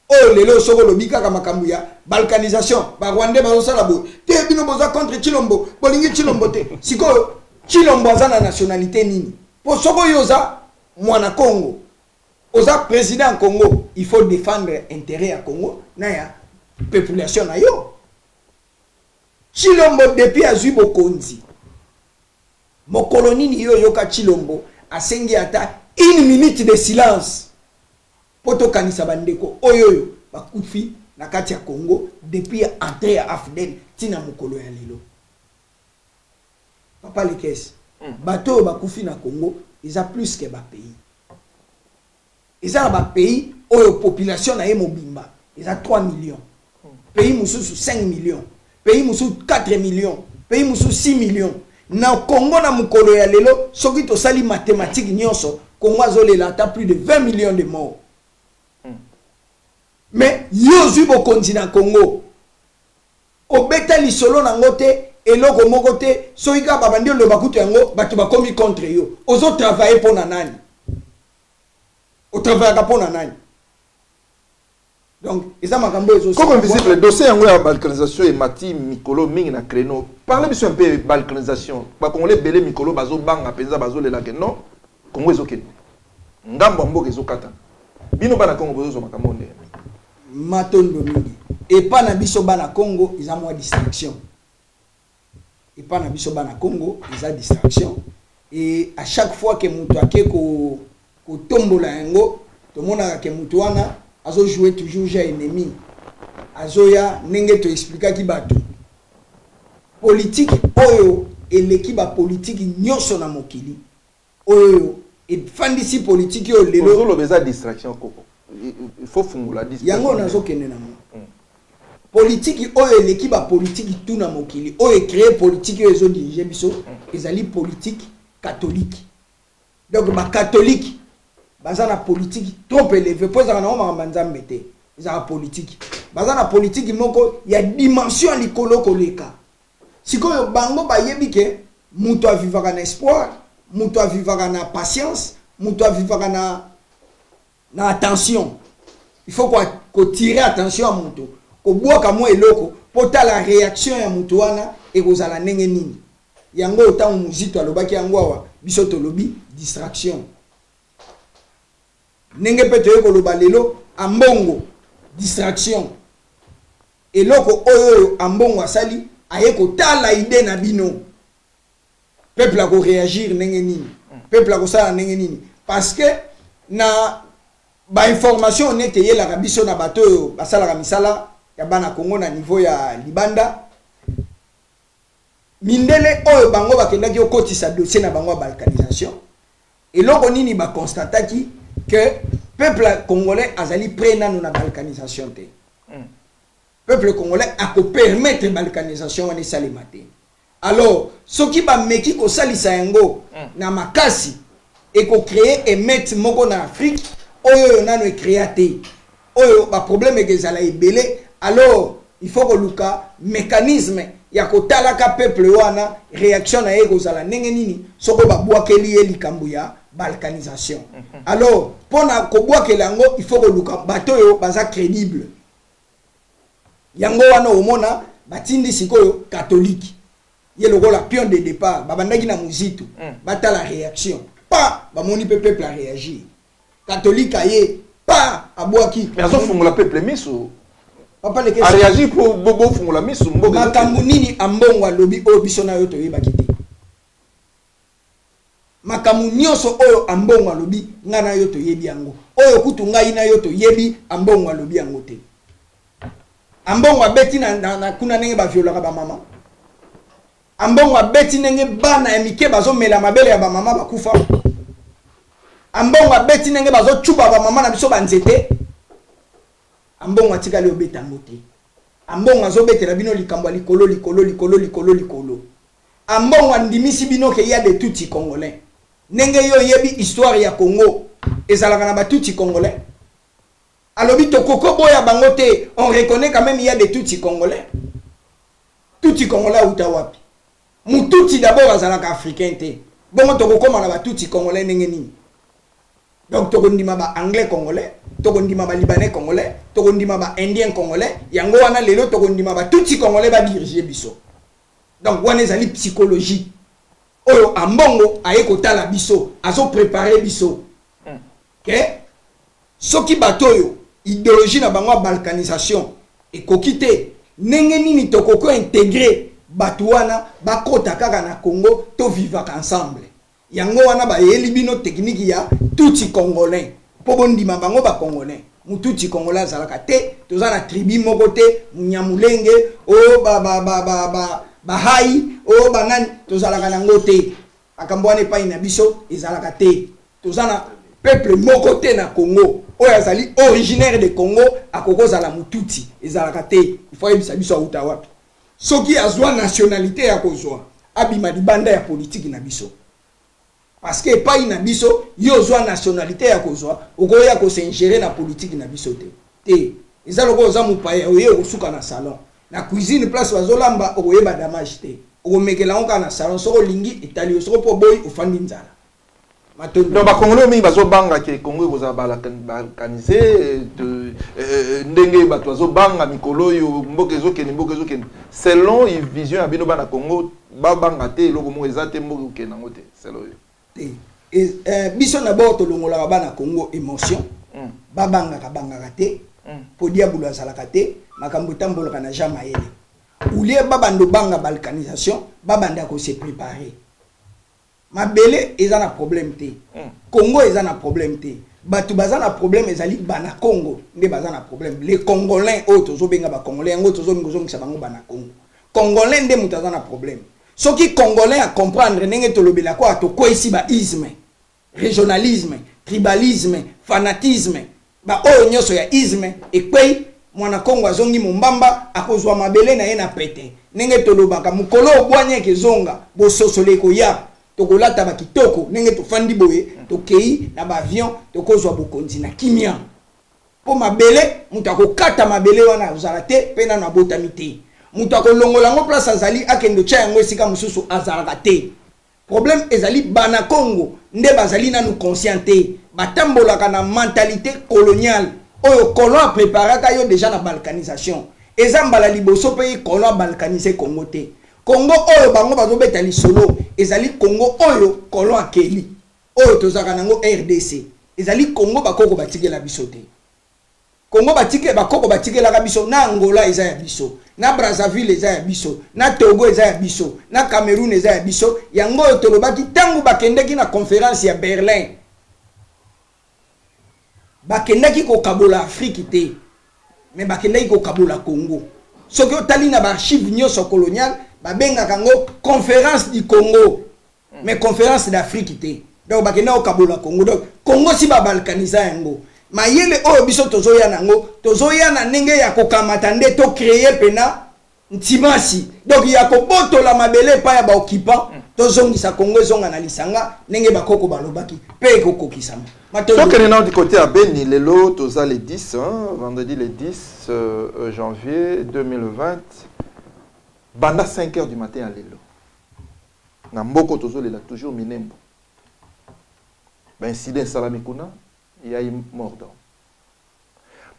Speaker 9: oh lelo soko lobby kaka makambu ya balkanisation ba rwandais ba osala bo te bino boza contre Chilombo bolingi Chilombo te siko Chilombo aza na nationalité nini po soko yoza mwana Congo oza président Congo il faut défendre intérêt à Congo na ya population na yo Chilombo depuis azui bokonzi mokolo nini yo yoka Chilombo asengi ata 1 minute de silence poto kanisa bandeko oyoyo bakufi na kati ya Congo depuis entrée ya AFDEL tina mokolo ya lelo papa les caisses bato bakufi na Congo ils ont plus que ba pays ils ont ba pays oyo population na ye mobimba ils ont 3 millions pays mususu 5 millions pays mususu 4 millions pays mususu 6 millions na Congo na mukolo ya lelo soki to sali mathématique nyonso Congo azolela ata plus de 20 millions de morts mais yo zubo kontina Congo obeta lisolo na ngote eloko moko te soika babandi lo bakutu yango batu bakomi contre yo ozo travailler pour nani o travailler pour nani donc ils ont makambo ezo
Speaker 12: comme invisible le dossier yango ya balkanisation et mati mikolo mingi na créneau parlez un peu balkanisation ba congolais belé mikolo bazo banga penza bazo lela ke non Congo ezo ke ngambo mboka ezo kata bino bana Congo bozo makambo nde
Speaker 9: matondo mingi et pas na biso bana Congo ils ont moins distraction et pas na biso bana Congo ils ont distraction et à chaque fois que mutu ake ko tombola yango to mona ke mutu wana azo jouer toujours ja ennemi azoya nenge to expliquer ki bato politique oyo et l'équipe politique nyonso na mokili oyo et fandisi politique yo lelo
Speaker 12: zo lo beza distraction koko il faut fungula distraction
Speaker 9: yango nazo kende na mo politique oyo l'équipe politique tout na mokili oyo créer politique yo zo diriger biso ezali politique catholique donc ba catholique bazana politique trop élevé pour ça na ma nzambe te ezala politique bazana politique moko ya dimension likolo koleka sikoyo bango bayebi ke mutu avivaka na espoir mutu avivaka na patience mutu avivaka na attention il faut ko tirer attention à mutu ko boka mo eloko pota la réaction ya mutu wana ekozala ndenge nini yango otango muzito alobaki yango awa biso tolobi distraction nenge peto yeko loba lelo ambongo distraction eloko oyo ambongo asali ayeko tala idée na bino peuple a ko réagir nenge nini peuple a ko sala nenge nini parce que na ba information nete yela biso na bato basala misala ya bana Congo na niveau ya libanda mindele oyo bango bakendaki okotisa dossier na bango balkanisation eloko nini ba constataki que peuple congolais azali prêt nanu na balkanisation te peuple congolais a ko permettre balkanisation wana esalema te alors soki bameki kosalisa yango na makasi eko créer emet moko na Afrique oyo nanu ekrea te oyo ba problème ezala ebele alors il faut koluka mécanisme ya kotalaka peuple wana réaction na ekozala ndenge nini soko babwakeli ye likambo ya balkanisation alors pona kobwakela yango il faut koluka bato oyo baza crédible yango wana omona batindi sikoyo catholique ye lokola pion de départ babandaki na muzitu batala réaction pa bamoni pe peuple a réagir catholique aye pa abwaki
Speaker 12: mais azofungola peuple miso
Speaker 9: papa le
Speaker 12: a réagi pour bobo fungola miso mboka
Speaker 9: makambo nini ambongo alobi oyo biso na yo toyebaki te makambo nyonso oyo ambongo alobi nga na yo toyebi yango oyo kutu ngai na yo toyebi ambongo alobi yango te ambongo abeti na kuna ndenge baviolaka bamama ambongo abeti ndenge bana ya mike bazomela mabele ya bamama bakufa ambongo abeti ndenge bazocuba bamama na biso banzete ambongo atikali obeta yango te ambongo azobetela bino likambo ya likolo ambongo andimisi bino ke ya de tuti congolais nenge yo yebi histoire ya Congo ezalaka na batuti congolais alobi tokoko boya bango te on reconnaît quand même il y a des tuti congolais tuti congolais utawapi mututi d'abord azalaka africain te bongo tokoko na batuti congolais nenge nini donc tokondima ba anglais congolais tokondima ba libanais congolais tokondima ba indien congolais yango wana lelo tokondima ba tuti congolais ba diriger biso donc wana ezali psychologie oyo ambongo aye kotala biso azo préparer biso ok soki batoyo idéologie na bango balkanisation ekoki te nenge nini tokoko intégrer bato wana bakota kaka na Congo to vivaka ensemble yango wana ba yeli bino technique ya tuti congolais po bondima bango ba congolais mututi congolais zalaka te tozana tribu moko te munyamulenge o bahai o banani tozalaka nango te akambwane pa ina biso ezalaka te tozana peuple moko te na Congo oyo azali originaire de Congo akokoza la mututi ezalaka te il faut yebisa biso auta wapi soki azwa nationalité ya kozwa abima libanda ya politique na biso parce que pa ina biso yo zwa nationalité ya kozwa okoya ko s'ingérer na politique na biso te ezaloko za mupaya oyo kosuka na salon na cuisine place bazolamba okoyeba damage te okomekela onka na salon soko lingi itali soko po boy ofandi nzala
Speaker 12: donc ba congolais mingi bazobanga ke Congo ekozala balkanisé ndenge bato bazobanga mikolo oyo mboka ezokende selon vision ya bino bana Congo babanga te eloko moko eza te mboka okende yango te selon oyo
Speaker 9: te biso na bo tolongolaka bana Congo émotion babangaka te po diabolo azalaka te makambo etambolaka na jean mayele ulie babando banga balkanisation babanda ko se préparer mabele eza na problème te Congo eza na problème te batu baza na problème ezali bana Congo nde baza na problème les congolais oyo tozobenga ba congolais yango tozongisa bango bana Congo congolais nde mutu aza na problème soki congolais a comprendre ndenge tolobela ko atokwesi ba isme régionalisme tribalisme fanatisme ba oyo nyoso ya isme ekwei mwana Congo azongi mumbamba akozwa mabele na ye na pete ndenge tolobaka mukolo obwanye kezonga bososole ko ya tokolata ba kitoko ndenge tofandi boye tokei na ba avion tokozwa bokonzi na kimia po mabele mutu akokata mabele wana azala te pena na botami te mutu akolongola ngo place azali akendo cha yango esika mususu azalaka te problème ezali bana Congo nde bazali nanu conscient te batambolaka na mentalité coloniale oyo colon a préparaka yo déjà na balkanisation eza mbala liboso pe colon a balkanisé Congo te Congo oyo bango bazobeta lisolo ezali Congo oyo colon akeli oyo tozaka nango RDC ezali Congo bakoko batikela biso te Congo bakoko batikela biso na Angola eza ya biso na Brazzaville eza ya biso na Togo eza ya biso na Cameroun eza ya biso yango oyo tolobaki tangu bakendeki na conférence ya Berlin bakendaki ko kabola Afrique te mais bakendaki ko kabola Congo soki otali na ba archive nyonso colonial babenga kango conférence du Congo mais conférence d'Afrique te donc bakenda ko kabola Congo donc Congo si ba balkanisa yango mayele oyo biso tozoya nango tozoya na ndenge ya kokamata nde to créer pena ntimasi donc ya kobotola mabele pa ya ba occupant tozongisa Congo zonga na lisanga ndenge bakoko balobaki pe kokokisama
Speaker 12: donc on est du côté à Beni lelo toza le 10 vendredi le 10 janvier 2020 banda 5h du matin à lelo na mboko tozolela toujours minembo ba incident salami kuna ya mort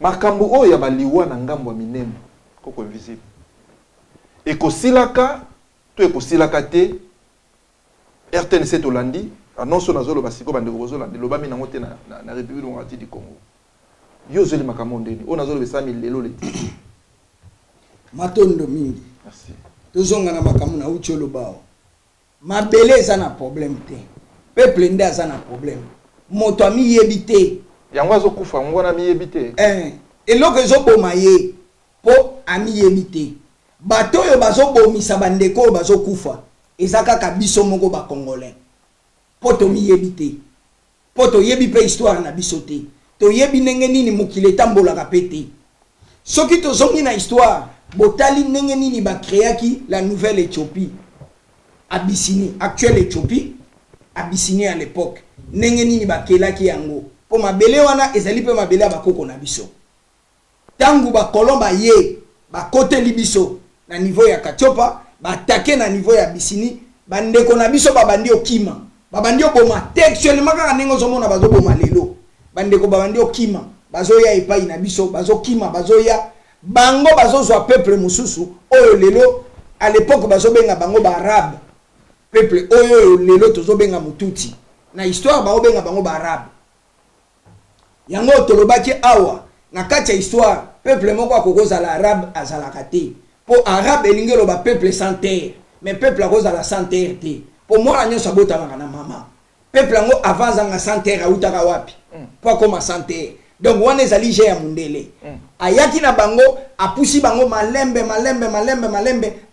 Speaker 12: makambo oyo ya baliwa na ngambo ya minembo koko invisible ekosilaka to ekosilaka te RTNC tolandi annonce nazolo basiko bande kozolandi lobami nango te na République démocratique du Congo yo zoli makambo ndeni o nazolo besami lelo le
Speaker 9: matondo mingi
Speaker 12: merci
Speaker 9: tozonga na makambo na ucholo bao mabele eza na problème te peuple nde aza na problème moto ami yebite
Speaker 12: yango azokufa ngona mi yebite
Speaker 9: eloko ezoboma ye po ami yebite bato oyo bazobomisa bandeko oyo bazokufa eza kaka biso moko ba congolais po tomiyebi te po toyebi pe histoire na biso te toyebi ndenge nini mokili etambolaka pe te soki tozongi na histoire botali ndenge nini bakreaki la nouvelle Éthiopie Abyssinie actuelle Éthiopie Abyssinie à l'époque ndenge nini bakelaki yango po mabele wana ezali pe mabele bakoko na biso tangu ba kolomba ye ba kote libiso na niveau ya Katiopa ba attaquer na niveau ya Abyssinie bandeko na biso babandi okima babandi oboma textuellement kaka ndenge ozomona bazoboma lelo bandeko babandi okima bazoya epai na biso bazokima bazoya bango bazozwa peuple mususu oyo lelo à l'époque bazobenga bango ba arabe peuple oyo lelo tozobenga mututi na histoire baobenga bango ba arabe yango tolobaki awa na kati ya histoire peuple moko akokoza la arabe azalaka te po arabe elingi loba peuple sans terre mais peuple akoza la sans terre te po mwana nyonso abotamaka na mama peuple yango avant zanga sans terre autaka wapi po akoma sans terre donc wana ezali je ya mundele ayaki na bango apusi bango malembe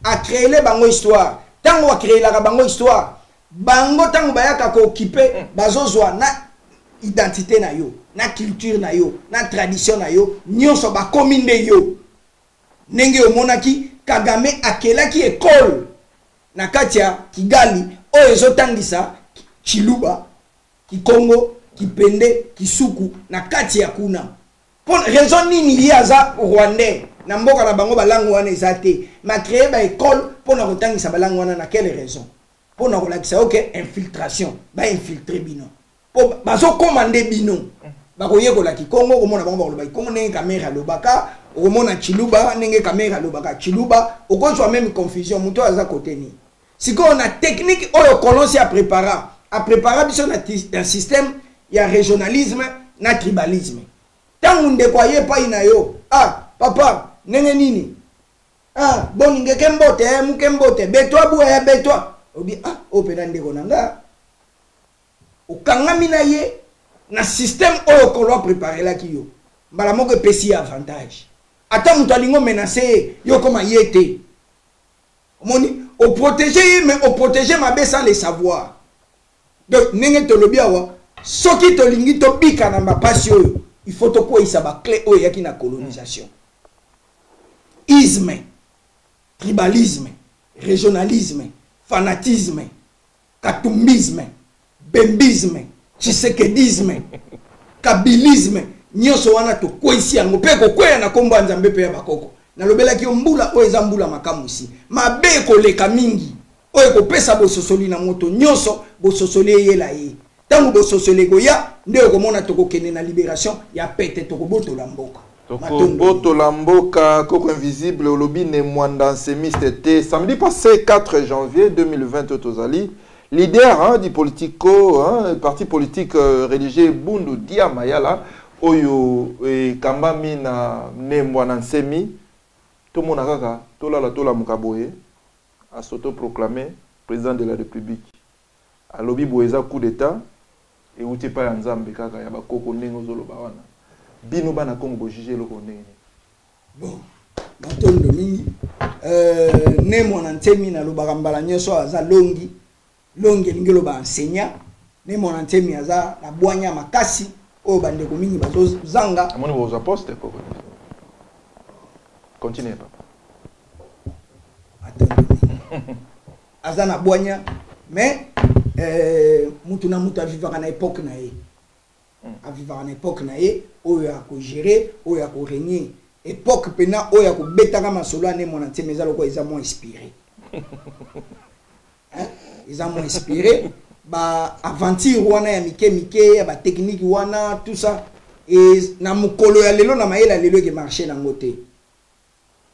Speaker 9: a créer bango histoire tango a créer la bango histoire bango tango bayaka ko occuper bazozwa na identité na yo na culture na yo na tradition na yo nyonso ba kominde yo nenge omonaki Kagame akelaki école na katia Kigali oyo ezotangisa Chiluba Kikongo Kipende Kisuku na kati ya kuna pour raison nini yaza rwandais na mboka na bango balangu wana ezate ma créer ba école pour na kotangisa balangu wana na quelle raison pour na kolakisa OK infiltration ba infiltrer bino po bazo commander bino ba koyekola Kikongo komona bango bakoloba Kikongo nenge kamera lobaka okomona Chiluba nenge kamera lobaka Chiluba okozwa même confusion muto aza côté ni siko on a technique oyo kolonsi a préparer biso na système ya régionalisme na tribalisme tangu ndekwaye pa ina yo papa nenge nini boni ngeke mbote muke mbote betwa buya betwa obi opena ndeko nanga okangami na ye na système oyo kolwa préparer la ki yo mbala moko pesi avantage ata muto alingo menacer yo koma yete omoni o protéger mais o protéger mabe sans le savoir donc nenge tolobi awa soki tolingi to bika na mapasi oyo il faut to ko isa ba clé oyo yaki na colonisation isme tribalisme régionalisme fanatisme katumbisme bembisme tshisekedisme kabilisme nyoso wana to ko isi yango pe ko kwea na kombo nzambe pe ya bakoko na lobelaki mbula oyo eza mbula makamusi mabe ko leka mingi oyo ko pesa bososoli na moto nyoso bososoli yela ye tango bososolego ya nde komona tokokende na libération ya pete tokobotola mboka
Speaker 12: tokobotola mboka koko invisible olobi ne mwanda nsemiste te samedi passé 4 janvier 2020 tozali leader du politico parti politique religieux Bundu Dia Mayala oyo kambami na ne mwana nsemi tomona kaka tolala tola mukaboye a s'auto-proclamer président de la République alobi boeza coup d'état et outi pa nzambe kaka ya bakoko ndenge ozoloba wana bino bana Kongo juger loko ndenge
Speaker 9: bon batondo mingi ne mwana ntemi na lobaka mbala nyoso aza longi lingelo ba enseignant ne mwana ntemi aza na bwanya makasi oyo bandeko mingi bazo zanga
Speaker 12: amoni vos apostes koko continue papa
Speaker 9: aza na bwanya mais mutu na mutu avivaka na époque na ye avivaka na époque na ye oyo akogérer oyo akorégner époque pena oyo akobetaka masolo ane mwana ntemi eza loko eza moins inspiré eza moins inspiré ba aventure wana ya mike ya ba technique wana tout ça et na mukolo ya lelo na mayela lelo ke marché nango te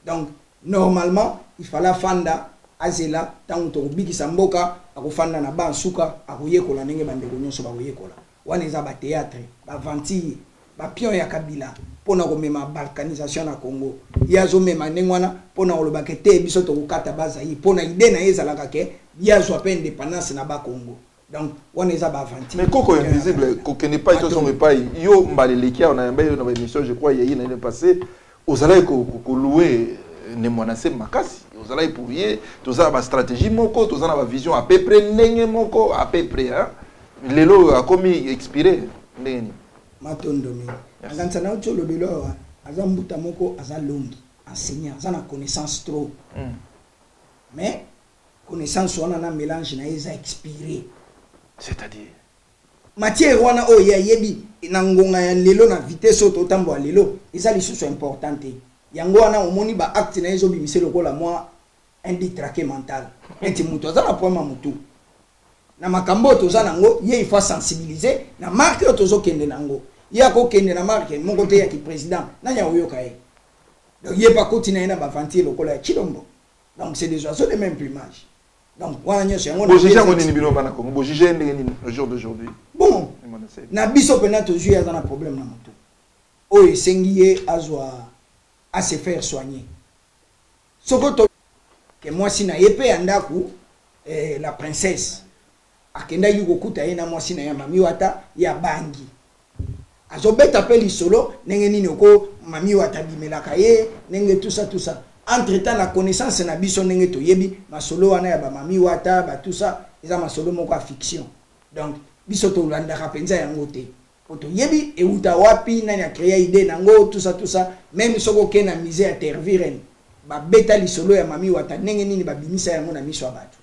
Speaker 9: donc normalement il fallait fanda azela tangu to bikisa mboka akofanda na ba nsuka akoyekola ndenge bandeko nyonso bakoyekola wana eza ba théâtre ba ventille ba pion ya Kabila pona ko mema balkanisation na Congo yazo mema ndengwana pona oloba ke te biso to kokata bazayi pona ide na ezala ka ke yazo pa indépendance na ba Congo donc wana eza ba ventille
Speaker 12: mais koko invisible ko n'est pas ito son pas yo mbaleleki on a yamba yo na émission je crois yeye l'année passée ozala ko louer ne mwana se makasi ozala pour ye tozala ba stratégie moko tozala ba vision à peu près ndenge moko à peu près lelo a komi expiré ndenge
Speaker 9: matondo mi ngantsa na ucho lobelo aza mbuta moko aza longi enseignant aza na connaissance trop mais connaissance wana na mélange na eza expiré
Speaker 12: C'est-à-dire
Speaker 9: matière wana o ya yebi na ngonga ya lelo na vitesse auto tambo lelo eza lisusu importante yango wana omoni ba acte na ezo bimise lokola moi un détraqué mental eti mutu aza na problème mutu na makambo toza nango ye il faut sensibiliser na marque tozo kende nango ya ko kende na marque mon côté ya ki président nanya oyoka ye donc ye pas continuer na ba vantir lokola ya Chilombo donc c'est des oiseaux de même plumage. Donc, le
Speaker 12: jour d'aujourd'hui.
Speaker 9: Bon, na biso pena to jouer dans un problème na moto. O esengiye à se faire soigner. Sokoto que moi si na yepe andaku la princesse akenda yuko kuta ina moi si na ya mami wata ya bangi. Azobeta peli solo nenge nini ko mami wata bimelaka ye nenge tout ça. Entre-temps, la connaissance na biso nenge to yebi masolo wana ya ba mami wata ba tout ça eza masolo moko fiction. Donc biso to landa kapenza yango te. Poto yebi e uta wapi nani a créé idée nango tout ça même soko ke na misé à terviren ba beta li solo ya mami wata nenge nini ba bimisa yango na miso abatu.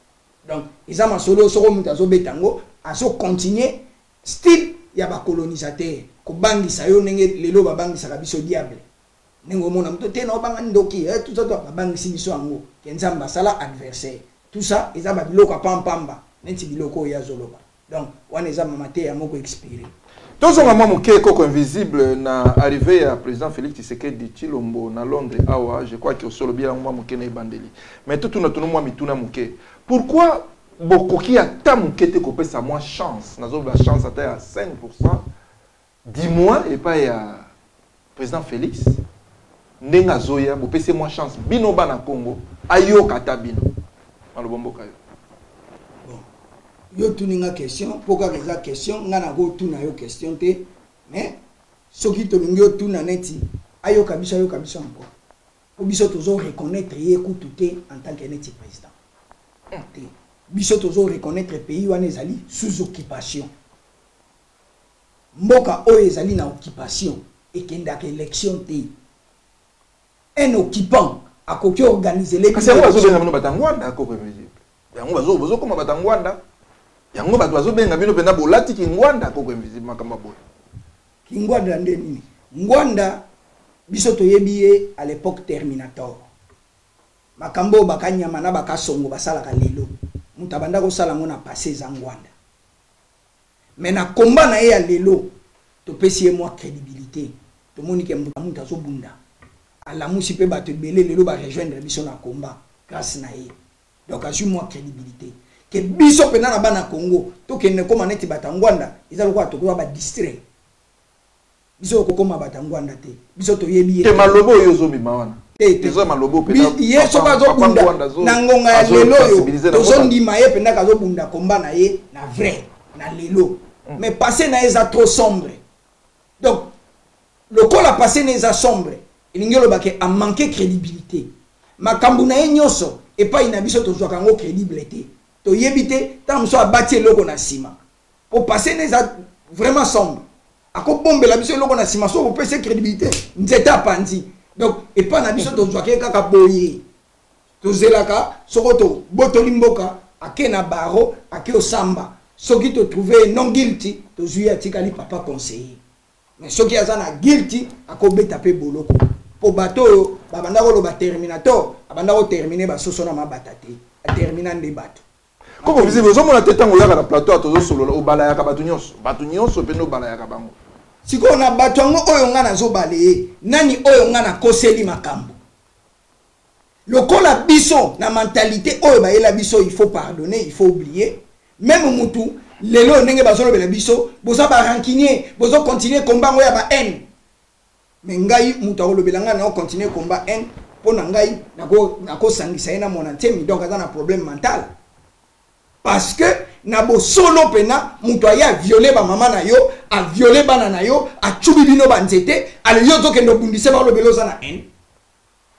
Speaker 9: Donc eza masolo soko muta zo betango aso continuer style ya ba colonisateur ko bangisa yo nenge lelo ba bangisa ka biso diable. Nengo mona mto te na obanga ndoki tout ça ba bangisi biso yango kenzamba sala adversaire tout ça eza ba biloko pampamba neti biloko ya zoloba donc wana eza mamate ya moko expiré
Speaker 12: tozo mama muke koko invisible na arrivé à président Félix Tshisekedi Tshilombo na Londres awa je crois que solo bien mama muke na ibandeli mais tout na tunu mwa mituna muke pourquoi bokoki ata muke te kopesa moins chance nazo la chance ata à 5% dis-moi et pas ya président Félix Nenga zoya bopese moins chance bino bana Congo ayo kata bino malobombo kayo
Speaker 9: bon yo tuninga question pourquoi la question ngana go tuna yo question te mais soki to ningo tuna neti ayo kabisa encore pour biso tozo reconnaître ye kututé en tant que neti président te biso tozo reconnaître pays wana ezali sous occupation mboka o ezali na occupation et kenda ka élection te un occupant a koki organiser les
Speaker 12: parce que bazo benga bino batangwanda ko invisible yango bazo koma batangwanda yango bazo benga bino pena bolati ki ngwanda ko invisible makamba boy
Speaker 9: ki ngwanda ndeni ngwanda biso to yebiye à l'époque Terminator makambo bakanyama na bakasongo basala ka lelo mutabanda ko sala mona passer za ngwanda mais na combat na ye ya lelo to pesier moi crédibilité to moni ke muta zo bunda la mousse peut battre belé le ba rejoindre biso na combat grâce na ye donc a moi crédibilité que biso pena na bana Congo to kenne koma neti batangwanda izalo kwa to ko ba distrait biso ko koma batangwanda te biso to yebi
Speaker 12: te malobo yo zo bimawana te malobo pena
Speaker 9: ye so ba zo bunda na ngonga ya lelo yo to zo ndima ye pena ka zo bunda combat na ye na vrai na lelo mais passé na eza trop sombre donc le col a passé na eza sombre il a manqué crédibilité. Makambu na nyoso et pas ina biso to zwaka ngo crédibilité. To yebite tam so abati loko na sima. Pour passer les vraiment sombre. Ako bombe la biso loko na sima so pour passer crédibilité. Nzeta pandi. Donc et pas na biso to zwaka kaka boye. To zelaka sokoto botolimboka akena baro akeo samba. Soki to trouver non guilty to zuya tikali papa conseiller. Mais soki azana guilty akobeta pe boloko. Pour bateau, babandako ba Terminator, abandako terminer ba soso na mabata te, terminer nde bato.
Speaker 12: Comme visible, vous avez tête en la plateau à tous solo au balaya ka batunyos pe no balaya ka bango.
Speaker 9: Siko na bato ngo oyo ngana zo balaye, nani oyo ngana koseli makambo. Lokola biso na mentalité oyo ba yela biso il faut pardonner, il faut oublier. Même mutu lelo ndenge bazolo bela biso, boza ba rancunier, bozo continuer combat ngo ya ba haine. Mais ngai mutakolo belanga na continuer combat un pour ngai nako sangisa ina mona temi donc azana problème mental parce que na bo solo pena muto ya violer ba mama na yo a violer bana na yo a chubi bino banzete ale yo to kendo bundise ba lo beloza na en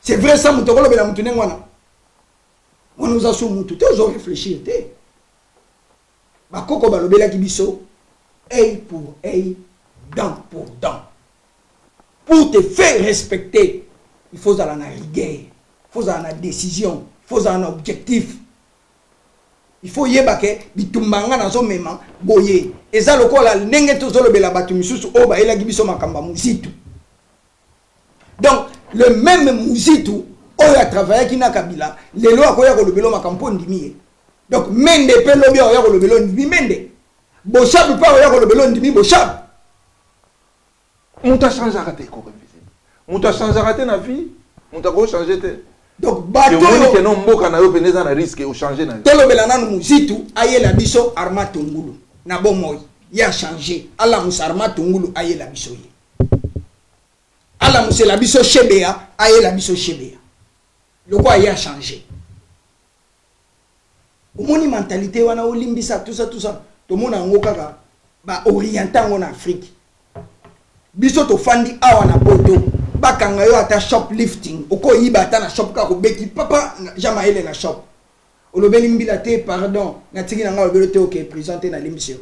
Speaker 9: c'est vrai ça mutakolo bela mutu nengwana on nous a sou mutu te zo réfléchir te ba koko ba lo bela ki biso œil pour œil dent pour dent. Pour te faire respecter, il faut avoir la rigueur, il faut avoir la décision, il faut avoir un objectif. il faut yeba ke bitumbanga nazo mema boye eza lokola ndenge tozolobela batu misusu o ba elaki biso makamba muzitu. Donc le même muzitu oyo a travaillé ki na Kabila lelo akoya kolobelo makampo ndimi. Donc mende pe lobi oya kolobelo ndimi mende boshab pa oya kolobelo ndimi boshab.
Speaker 12: On t'a changé à rater quoi invisible. On t'a changé à rater na vie, on t'a ko changer te.
Speaker 9: Donc bateau
Speaker 12: que non mboka na yo peneza na risque au changer na.
Speaker 9: Tolobela nanu muzitu ayela biso Arma Tungulu na bomoy ya changer ala musa Arma Tungulu ayela biso ye. Ala musa la biso Shebea ayela biso Shebea. Le quoi ya changer. Omoni mentalité wana olimbisa tout ça to mona ngo kaka ba orientant en Afrique. Biso to fandi awa na poto bakanga yo ata shoplifting oko yiba ata na shop ka ko beki papa jama ele na shop olobeli mbila te pardon na tiki na nga olobelo te ok présenter na l'émission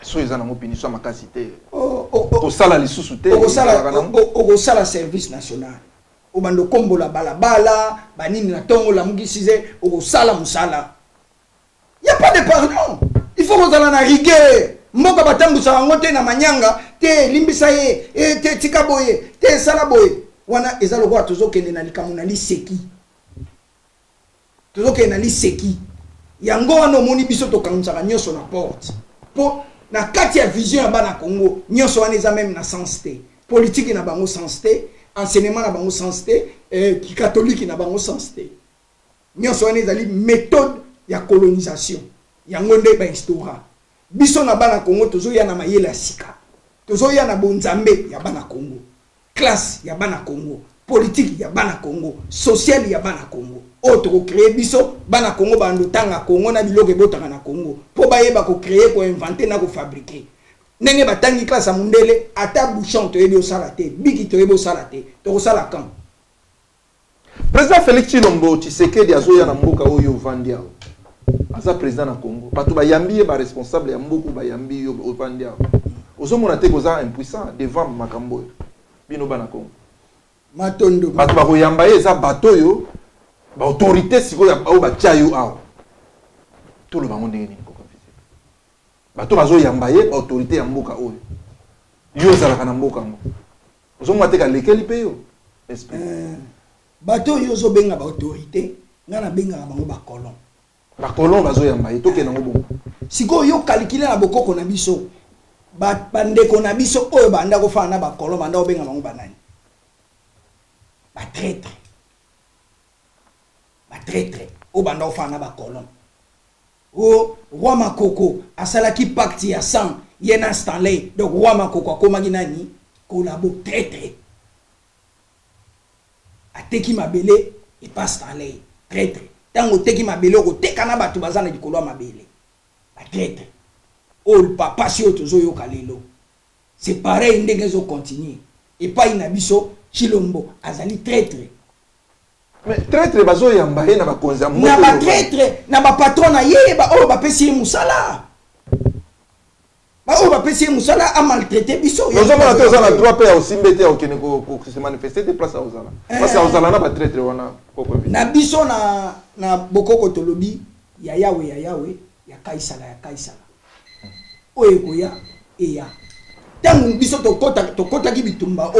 Speaker 12: so ezana mo punition makasi te o sala lisusu te
Speaker 9: o sala service national o bando kombola balabala banini na tongo la mugisize o sala musala y a pas de pardon il faut qu'on na rigueur mboka batambusa yango te na manyanga te limbisa ye te tika boye te sala boye wana eza lokwa tozokende na likamu na liseki tozokende na liseki yango wana omoni biso tokangisaka nyonso na porte po na kati ya vision ya bana Congo nyonso wana eza même na sens te politique na bango sens te enseignement na bango sens te catholique na bango sens te nyonso wana ezali méthode ya colonisation yango nde ba instaura biso na bana Congo tozo ya na mayele ya sika tozo ya na bonzambe ya bana Congo classe ya bana Congo politique ya bana Congo social ya bana Congo autre ko créer biso bana Congo bando tanga Congo na biloko botaka na Congo po bayeba ko créer ko inventer na ko fabriquer nenge batangi classe ya mundele ata bouchon to yebi osala te biki to yebi osala te to ko sala kan
Speaker 12: président Félix Tshilombo Tshisekedi azoya na mboka oyo vandia aza président na Congo bato bayambi ba responsable ya mboku bayambi yo vandia ozomona te koza impuissant devant makambo bino bana Congo
Speaker 9: matondo
Speaker 12: bato bakoyamba ye eza bato yo ba autorité siko ya ba tia yo awa tout le bango ndenge nini koko bato bazoyamba ye ba autorité ya mboka oyo yo zalaka na mboka ngo ozomona te ka lekeli pe yo esprit
Speaker 9: bato yo zo benga ba autorité ngana benga bango ba colon
Speaker 12: bakolon bazoyamba ye toke nango bongo
Speaker 9: siko yo calculer na bokoko na biso bandeko na biso oyo banda kofana na bakolon banda obenga bango banani ba traître o banda ofana na bakolon o roi Makoko asalaki pacte ya sang yena Stanley donc roi Makoko akomaki nani kolabo traître ateki mabele et pas Stanley traître tango teki mabele ko tekana batu bazana dikolo mabele ba traître o papa si otozo yo kalelo c'est pareil ndenge zo continuer et pas inabiso Tshilombo azali traître
Speaker 12: mais traître bazo yamba ye na bakonza
Speaker 9: mo na ba traître na ba patron na ye ba o ba pesi musala ba o ba pesi musala a maltraiter biso
Speaker 12: yo zo mona toza na droit pe ya osimbete au kene ko se manifester de place à ozala parce à ozala na ba traître wana koko
Speaker 9: na biso na bokoko tolobi ya yawe ya kaisala oyo koya eya tangu biso tokota ki bitumba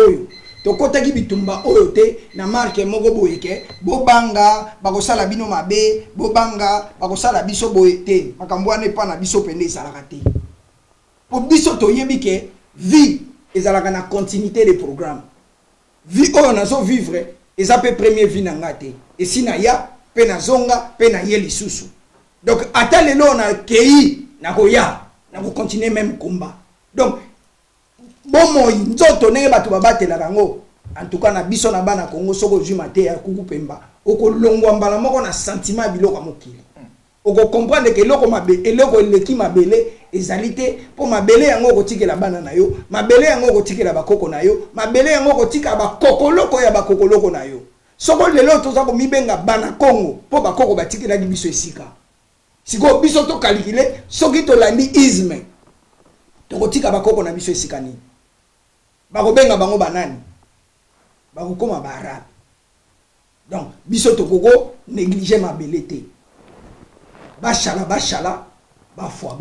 Speaker 9: oyo te na marque moko boye ke bobanga bakosala bino mabe bobanga bakosala biso boye te makambo wana epa na biso pende ezalaka te po biso toyebi ke vie ezalaka na continuité de programme vie oyo nazo vivre eza pe premier vie na nga te esi na ya pe na zonga pe na ye lisusu donc ata lelo na kei na koya na ko continuer même combat donc bomoi nzoto ndenge bato babatelaka yango en tout cas na biso na bana Congo soko juma te ya kuku pemba okolongwa mbala moko na sentiment biloko mokili oko comprendre que eloko eloko eleki mabele ezali te po mabele yango kotikela bana na yo mabele yango kotikela bakoko na yo mabele yango kotika bakokoloko ya bakokoloko na yo soko lelo toza ko mibenga bana Congo po bakoko batikela biso esika siko biso to calculer soki to landi isme to kotika bakoko na biso esika nini bakobenga bango banani bakokoma barabe donc biso tokoko négliger mabele te Bachala, bachala, bafwa,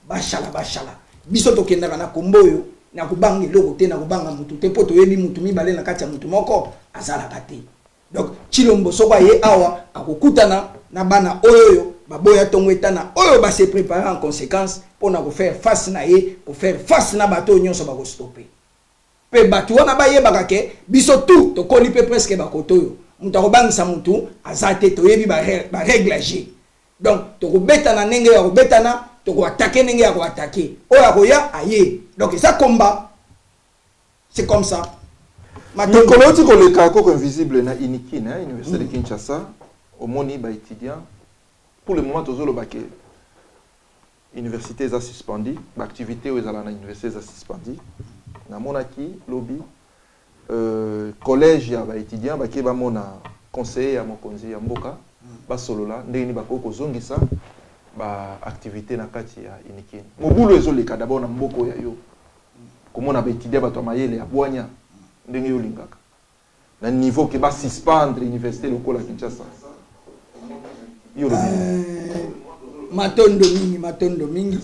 Speaker 9: bachala. Biso tokendaka na komboyo, na kubanga eloko te, na kubanga mutu te, po toyebi mutu mibale na kati ya mutu moko, azalaka te. Donc, Chilombo soba ye awa, akokutana na bana oyoyo, baboya tongwetana, oyo ba se préparer en conséquence, pour na faire face na ye, pour faire face na bato nyonso ba ko stopper. Pe batu wana ba ye bakake, biso tout, to koli pe presque ba kotoyo. Mutu akobangisa mutu, azate toyebi ba règle. Donc, to ko betana nenge ya ko betana, to ko attaquer nenge ya ko attaquer. Oya koya aye. Donc ça combat. C'est comme ça.
Speaker 12: Mikolo ti ko le kako invisible na Iniki na Université de Kinshasa, au moni ba étudiant. Pour le moment tozolo ba ke université est suspendue, l'activité aux à l'université est suspendue. Na monaki lobby collège ya ba étudiant ba ke ba mona conseiller ya mokonzi ya mboka ba solola ndeni ba ko zongisa ba activité na kati ya Iniki. Mobulo ezoleka d'abord na mboko ya yo. Comment on a étudié ba to mayele ya Bwanya ndenge yo lingaka. Na niveau ke ba suspendre l'université locale à Kinshasa.
Speaker 9: Matondo mingi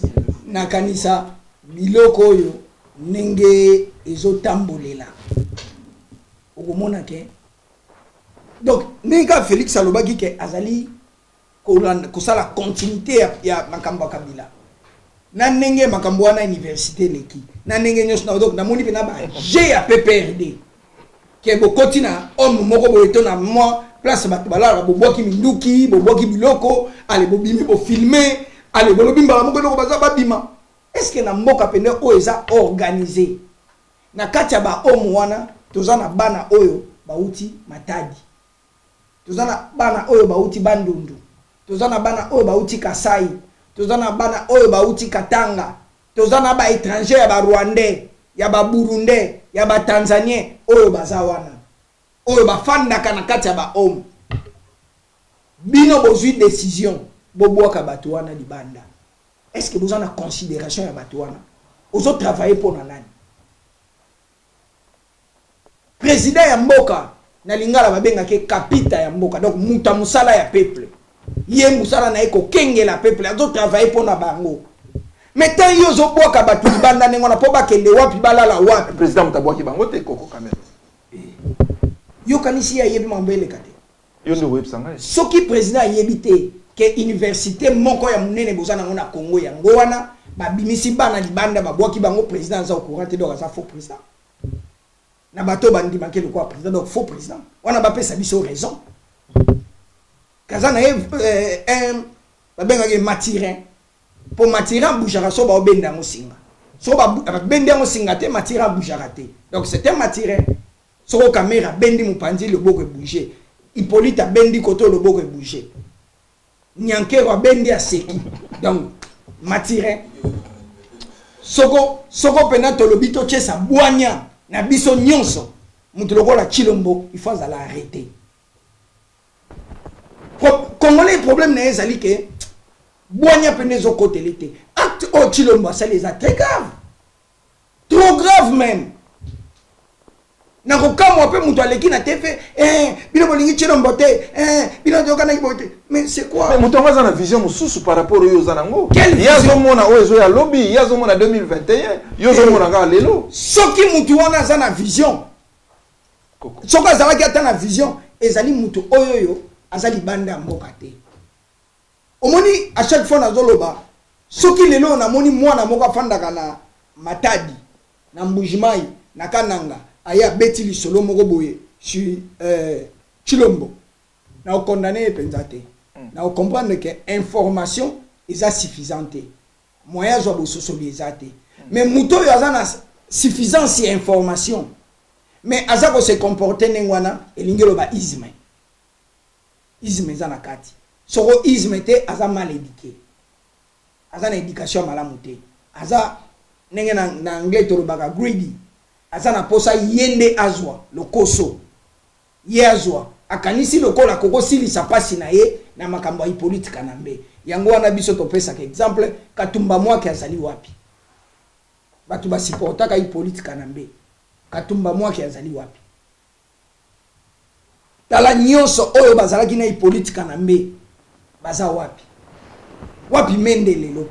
Speaker 9: nakanisa biloko oyo nenge ezotambolela okomona ke donc nega Félix alobaki ke azali kosala continuité ya makambo Kabila na nenge makambo wana université leki na nenge nyos na donc na moni pena ba G ya PPRD ke bokoti na homme moko boyeto na moi place bato balala boboki minduki boboki biloko ale bobimi bo filmer ale bolobimba moko loko baza babima est-ce que na mboka pene o eza organisé na katia ba homme wana tozana bana oyo bauti Matadi tozana bana oyo bauti Bandundu tozana bana oyo bauti Kasai tozana bana oyo bauti Katanga tozana ba étranger ya ba Rwandais ya ba Burundais ya ba Tanzanien oyo baza wana oyo bafandaka na kati ya ba homme bino bozwi décision bobwaka bato wana libanda est-ce que vous en avez considération ya bato wana ozo travailler pour nani président ya mboka na lingala babengaka kapita ya mboka donc muta musala ya peuple ye musala na eko kengela peuple azo travailler pour na bango mais tant yo zo bwaka bato libanda nengo na po bakende wapi balala wapi
Speaker 12: président mutabwaki bango te koko quand même
Speaker 9: yo kanisi ya yebi mambele kate
Speaker 12: yo ndo websanga
Speaker 9: soki président yebi te ke université moko ya munene bozana ngona Congo ya ngwana babimisi bana libanda babwaki bango président za courant te donc za faux président na bato bandi manke le quoi président donc faux président wana ba pesa biso raison kazana babenga ke matirin pour matirin boujara so ba obenda ngosinga so ba benda ngosinga te matirin boujara te donc c'était matirin so caméra bendi mupandi le boko bouger Hippolyte bendi koto le boko bouger Nyankero bendi a seki donc matirin soko pena to lobito chesa Bwanya na biso nyonso mutu lokola Chilombo il faut la arrêter Congolais problème na ezali ke Bwanya pene zo côté l'été acte au Chilombo ça les a très grave trop grave même na kokamwa pe mutu aleki na tefe bino bolingi Chilombo te bino yokana ibote mais c'est quoi
Speaker 12: mais mutu ngaza na vision mususu par rapport au yozanango yazo mona ozo ya lobby yazo mona 2021 yozo mona nga lelo
Speaker 9: soki mutu wana za na vision soka zalaki ata na vision ezali mutu oyoyo azali banda ya mboka te omoni à chaque fois nazoloba soki lelo na moni mwana moko afandaka na Matadi na Mbujimai na Kananga aya beti lisolo moko boye sur Chilombo na condamné penza te na comprendre que information est suffisante moyen zo bososoli ezate mais muto yo azana suffisance information mais azako se comporter nengwana elingelo ba isme zana kati soko isme te aza mal éduqué aza na éducation malamu te aza nenge na anglais to baka greedy aza na posa yende azwa lokoso ye azwa akanisi lokola koko sili sapasi na ye na makambo ya politika na mbe yango wana biso to pesa ka exemple Katumba mwake azali wapi batu ba supporta ka politika na mbe Katumba mwake azali wapi tala nyonso oyo bazalaki na politika na mbe baza wapi mende lelo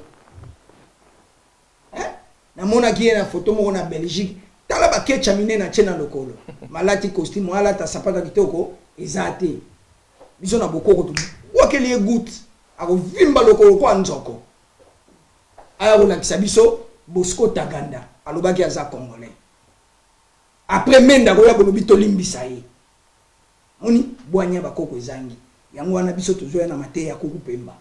Speaker 9: namona ki na photo moko na Belgique tala ba kecha mine na chena lokolo malati costume wala ta sapata kitoko ezate biso na bokoko tu wakeli egout ako vimba lokolo kwa nzoko aya kolakisa biso Bosco Taganda alobaki aza congolais après menda ko ya bolobi to limbisa ye moni bwanya bakoko ezangi yango wana biso tozoya na mate ya kuku pemba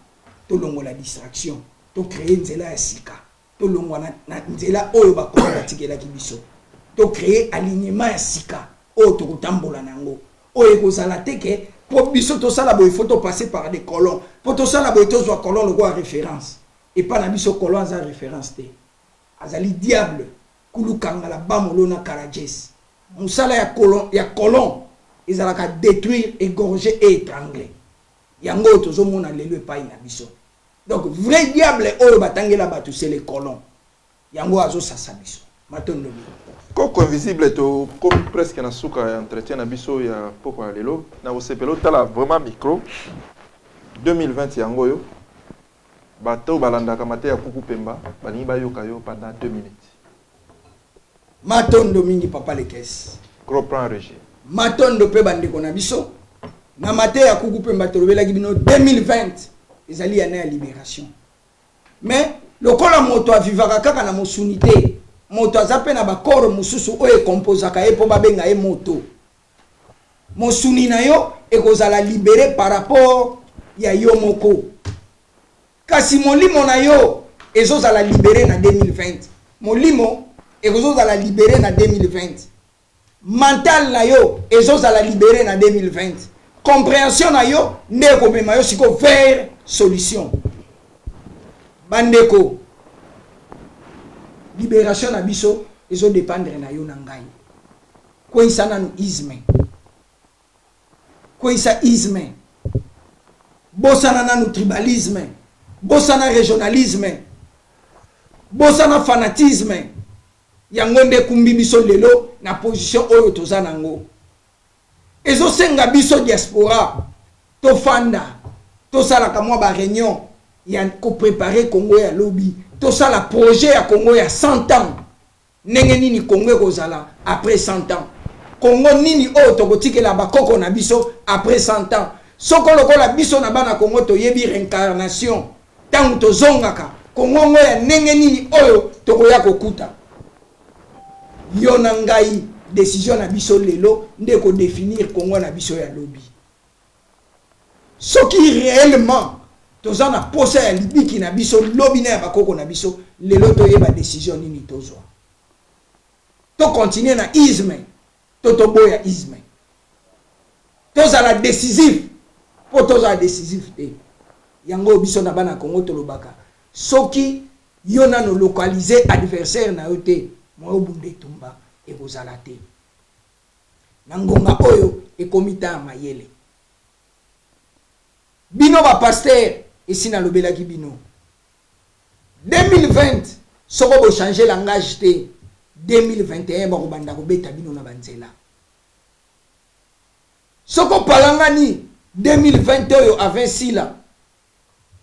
Speaker 9: to longola distraction to créer nzela ya sika to longwa na nzela oyo bakoko batikela ki biso to créer alignement ya sika oyo to kotambola nango oyo kozala teke po biso to sala boy photo passer par des colons po to sala boy to zwa colon logo référence et pas na biso colon za référence te azali diable kulukanga la bamolona karajes musala ya colon ezalaka détruire égorger et étrangler yango tozomona lelo epai na biso donc vrai diable oyo batangela bato c'est les colons yango azo sasa biso matondo
Speaker 12: koko invisible to comme presque na suka ya entretien na biso ya poko ya lelo na osepelo tala vraiment micro 2020 yango yo bato balandaka mate ya kuku pemba balingi bayoka yo pendant 2 minutes
Speaker 9: matondo mingi papa lekes
Speaker 12: gros plan régime
Speaker 9: matondo pe bandeko na biso na mate ya kuku pemba tolobelaki bino 2020 ezali année ya libération mais lokola moto avivaka kaka na mosunité moto azape na bakoro mususu oyo composaka e po babenga e moto mosuni na yo ekozala libéré par rapport ya yo moko kasi molimo na yo ezozala libéré na 2020 molimo ezozala libéré na 2020 mental na yo ezozala libéré na 2020 compréhension na yo nde komema yo siko vers solution bandeko libération na biso ezo dépendre na yo na ngai koisa nanu isme koisa isme bosana nanu tribalisme bosana régionalisme bosana fanatisme yango nde kumbi biso lelo na position oyo toza nango ezo senga biso diaspora to fanda to sala ka mwa ba réunion ya ko préparer Congo ya lobby to sala projet ya Congo ya 100 ans ndenge nini Congo kozala après 100 ans Congo nini oyo tokotikela bakoko na biso après 100 ans soko lokola biso na bana Congo to yebi réincarnation tangu to zongaka Congo ngo ya ndenge nini oyo tokoya kokuta yo na ngai décision na biso lelo nde ko définir Congo na biso ya lobby ce qui réellement toza na posa ya libiki na biso lobby na ya bakoko na biso lelo to yeba décision nini tozwa to continuer na isme to boya isme toza la décisif po toza décisif te yango biso na bana Congo to lobaka soki yo na no localiser adversaire na yo te mo bunde tumba e kozala te na ngonga oyo ekomita mayele bino ba pasteur ici na lobelaki bino 2020 soko bo changer langage te 2021 ba kobanda kobeta bino na banzela soko palangani 2020 oyo avec sila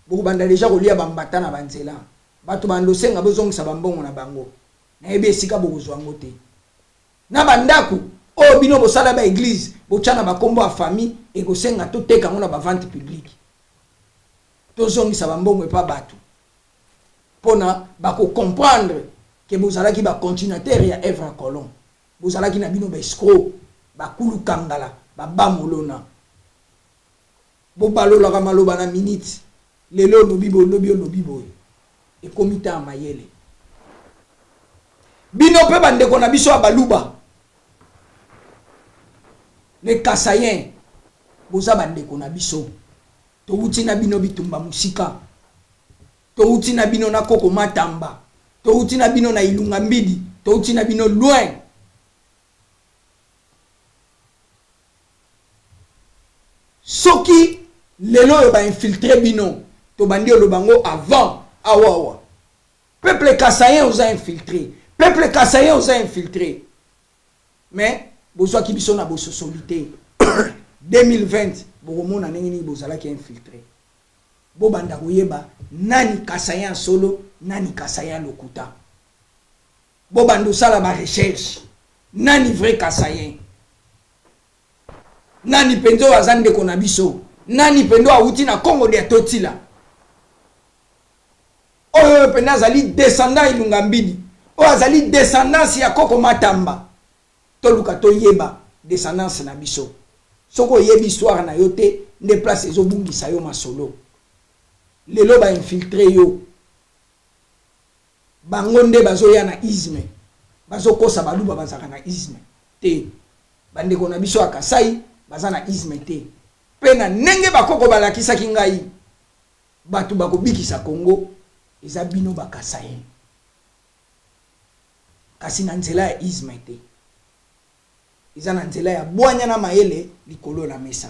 Speaker 9: bo kobanda déjà kolia bambata na banzela bato bandosenga bozongisa bambongo na bango na ebe esika bokozwango te na bandaku oyo bino bosala ba église bochana bakombo ya famille ekosenga toteka ngo na ba vente publique tozongisa bambongo epa bato pona bako comprendre que bozalaki ba continuateur ya Evra Colon bozalaki na bino ba escroc bakulu kangala babamolona bobalola ka maloba na minute lelo lobi boy e komita mayele bino pe bandeko na biso abaluba les Kasayen boza bandeko na biso to uti na bino bitumba musika to uti na bino na koko matamba to uti na bino na ilunga mbidi to uti na bino loin soki lelo yo ba infiltrer bino to bandi lo bango avant awawa peuple Kasayen oza infiltré peuple Kasayen oza infiltré mais bozwa ki biso na bososolité 2020 bokomona ndenge nini bozalaki infiltré bobanda koyeba nani Kasayan solo nani Kasayan lokuta bobanda sala ba recherche nani vrai Kasayen nani pendo azande kona biso nani pendo awuti na Congo de Totila oyo penda azali descendant ilunga mbidi oyo azali descendance ya Koko Matamba toluka toyeba descendance na biso soko yebi histoire na yote nde place ezobungisa yo masolo lelo ba infiltré yo bango nde bazoya na isme bazokosa baluba bazaka na isme te bandeko na biso akasai baza na isme te pe na ndenge bakoko balakisaki ngai bato bakobikisa Congo eza bino bakasai kasi na nzela ya isme te eza na nzela ya bwanya na mayele likolo na mesa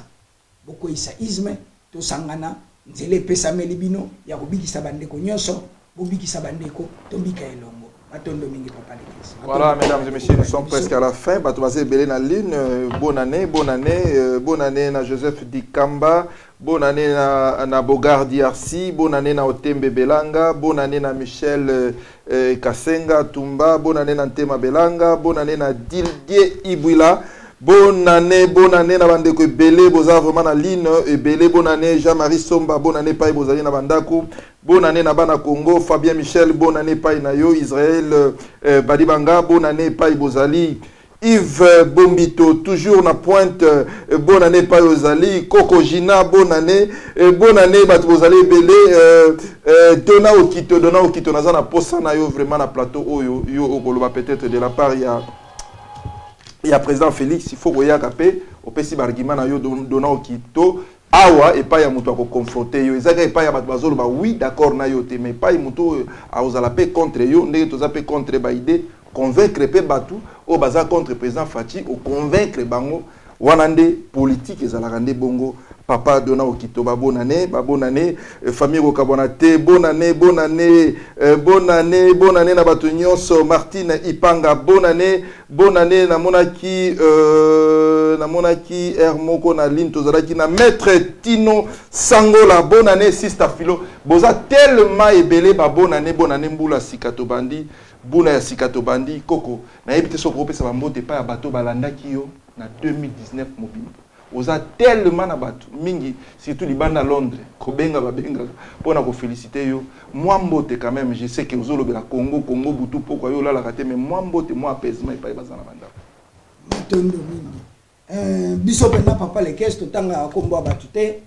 Speaker 9: bokoisa isme tosangana nzela epesameli bino ya kobikisa bandeko nyonso bobikisa bandeko tombika elongo.
Speaker 12: Voilà, mesdames et messieurs, nous sommes presque à la fin. Batouazé Belé na ligne, bonne année na Joseph Dikamba, bonne année na Bogard Diarsi, bonne année na Otembe Belanga, bonne année na Michel Kasenga Tumba, bonne année na Ntema Belanga, bonne année na Didier Ibouila. Bonne année na bandeko Belé, boza vraiment na ligne Belé, bonne année Jean-Marie Somba, bonne année Paye Bozali na bandaku, bonne année na Bana Congo, Fabien Michel, bonne année Paye na yo, Israël Badibanga, bonne année Paye Bozali, Yves Bombito, toujours na pointe, bonne année Paye Bozali, Coco Gina, bonne année Batu Bozali Belé, Dona Okito, Nazana Posa na yo, vraiment na plateau, yo Okoloba peut-être de la part, il y a président Félix, il faut regarder capé au PC barguiment na yo donnant au Kito awa et pas ya muto ko confronter yo ezaka et pas ya bazolo ba oui d'accord na yo te mais pas muto a osala pe contre yo ndenge to zape contre ba idée convaincre pe batu au baza contre président Fachi au convaincre bango wanande politique ezala rande bongo papa donna au Kito ba bonne année famille Rokabonate bonne année na batu nyonso Martine Ipanga bonne année na monaki Hermoko na ligne tozalaki na maître Tino Sangola bonne année sister Philo boza tellement ebele ba bonne année mbula sikato bandi buna ya sikato bandi koko na yebite so kopesa ba mbote pa ya bato balandaki yo na 2019 mobile oza tellement na bato mingi surtout libanda Londres kobenga babenga pona ko féliciter yo moi mbote quand même je sais que ozolobela Congo butu poko yo la raté mais moi mbote moi apaisement pa bazana banda
Speaker 9: matondo mingi biso penda papa les caisses totanga kombo batu te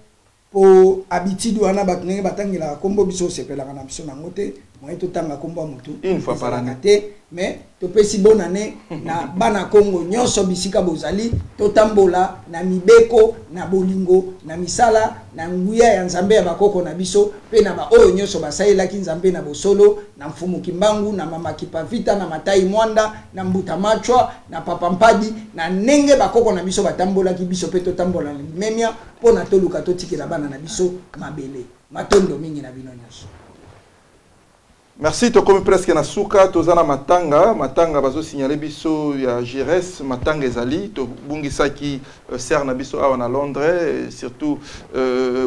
Speaker 9: po habitude wana batu nenge batangela kombo biso sepela na biso na ngote moi totanga kombo mutu
Speaker 12: une fois par année
Speaker 9: mais topesi bonne année na bana Congo nyonso bisika bozali totambola na mibeko na bolingo na misala na nguya ya nzambe ya bakoko na biso pe na ba oyo nyonso basailaki nzambe na bosolo na mfumu Kimbangu na mama Kipavita na Matai Mwanda na Mbuta Machwa na Papa Mpadi na nenge bakoko na biso batambolaki biso pe totambola na limemia pona toluka totikela bana na biso mabele matondo mingi na bino nyonso.
Speaker 12: Merci, to comme presque na suka tozana matanga bazo signaler biso ya Gires matanga ezali to bungisaki serre na biso awa na Londres surtout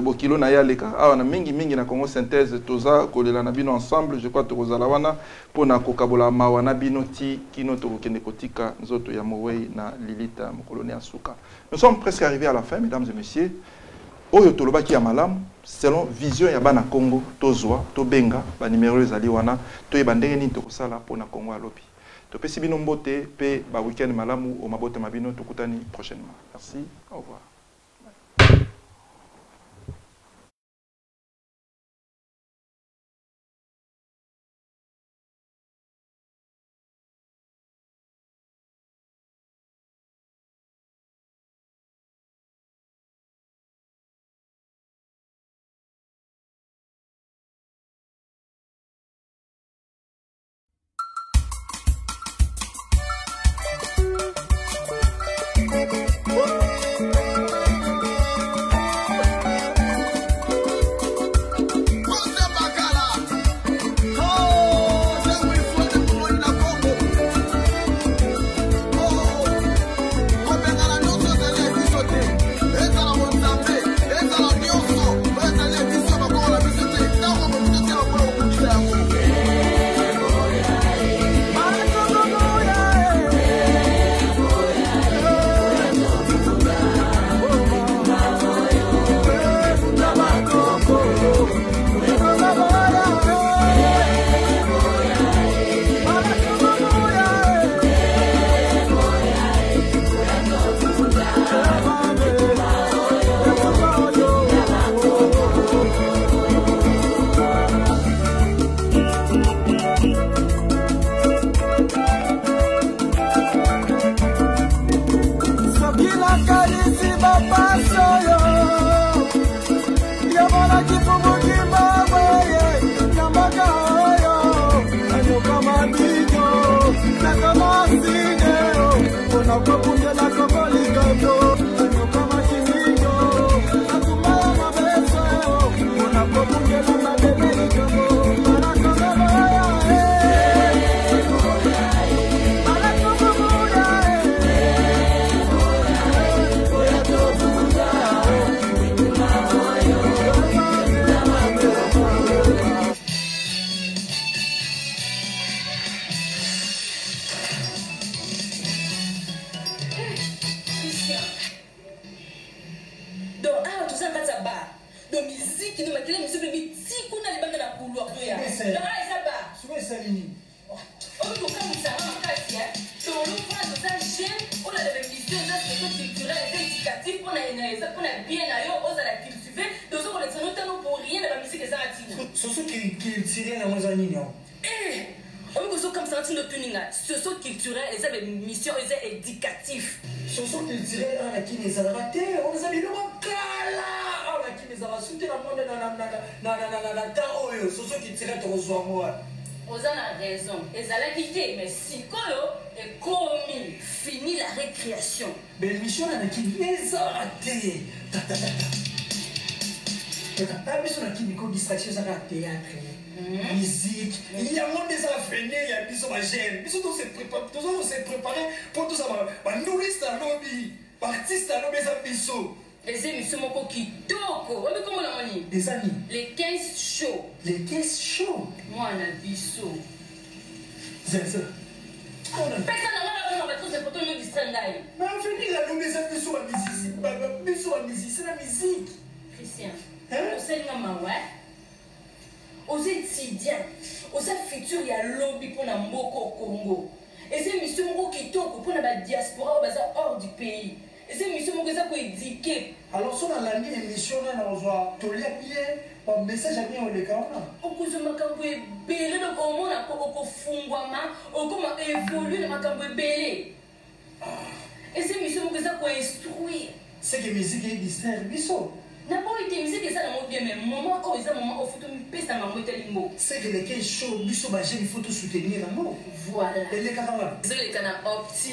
Speaker 12: bokilo na yaleka awa na mingi na Congo synthèse toza kolela na bino ensemble je crois to kozala wana pona kokabola mawa na bino ti kino to kende kotika nzoto ya Mowei na Lilita mokolone ya suka. Nous sommes presque arrivés à la fin mesdames et messieurs. Oyo tolobaki ya malamu selon vision ya bana Congo tozwa to benga ba numéro ezali wana to yeba ndenge nini tokosala pona Congo alobi to pesi bino mbote pe ba weekend malamu o mabote mabino tokutani prochainement. Merci, au revoir.
Speaker 13: Mais si est commis, fini la récréation.
Speaker 14: Mais l'émission qui les a ratés. La mission qui nous distraction, ça va théâtre, musique. Il y a moins des affaires, il y a des homogènes. Nous sommes préparés pour tout ça. Nous, les lobby, artistes à lobby, ça biso.
Speaker 13: Les émissions qui toko. Comment on a dit?
Speaker 14: Des amis.
Speaker 13: Les 15 shows.
Speaker 14: Les 15 shows.
Speaker 13: Moi, on a biso.
Speaker 14: C'est ça.
Speaker 13: Personne n'a pas de photos nous distraire.
Speaker 14: Mais on fait dire la lobby, ça biso à musique. Biso à musique, c'est la musique.
Speaker 13: Christian. Au Sénégal, aux étudiants, aux futurs, il y a lobby pour la Mboko Congo. Et c'est mission qui toque pour la diaspora hors du pays. Et c'est mission qui est éduquée.
Speaker 14: Alors, si on a la émission, on va te lire un message à bien au légal.
Speaker 13: Au coup de Macambo est belé, donc au moins, on a fungwama, on a évolué dans Macambo est belé. Et c'est mission qui est instruire.
Speaker 14: C'est que musique est distraire, biso.
Speaker 13: N'a pas été musique et ça dans mon bien, mais moment où ils ont moment où il faut me payer ça m'a monté limbo.
Speaker 14: C'est que les 15 shows, biso, il faut tout soutenir un mot.
Speaker 13: Voilà.
Speaker 14: Et les canards.
Speaker 13: C'est les canards opti.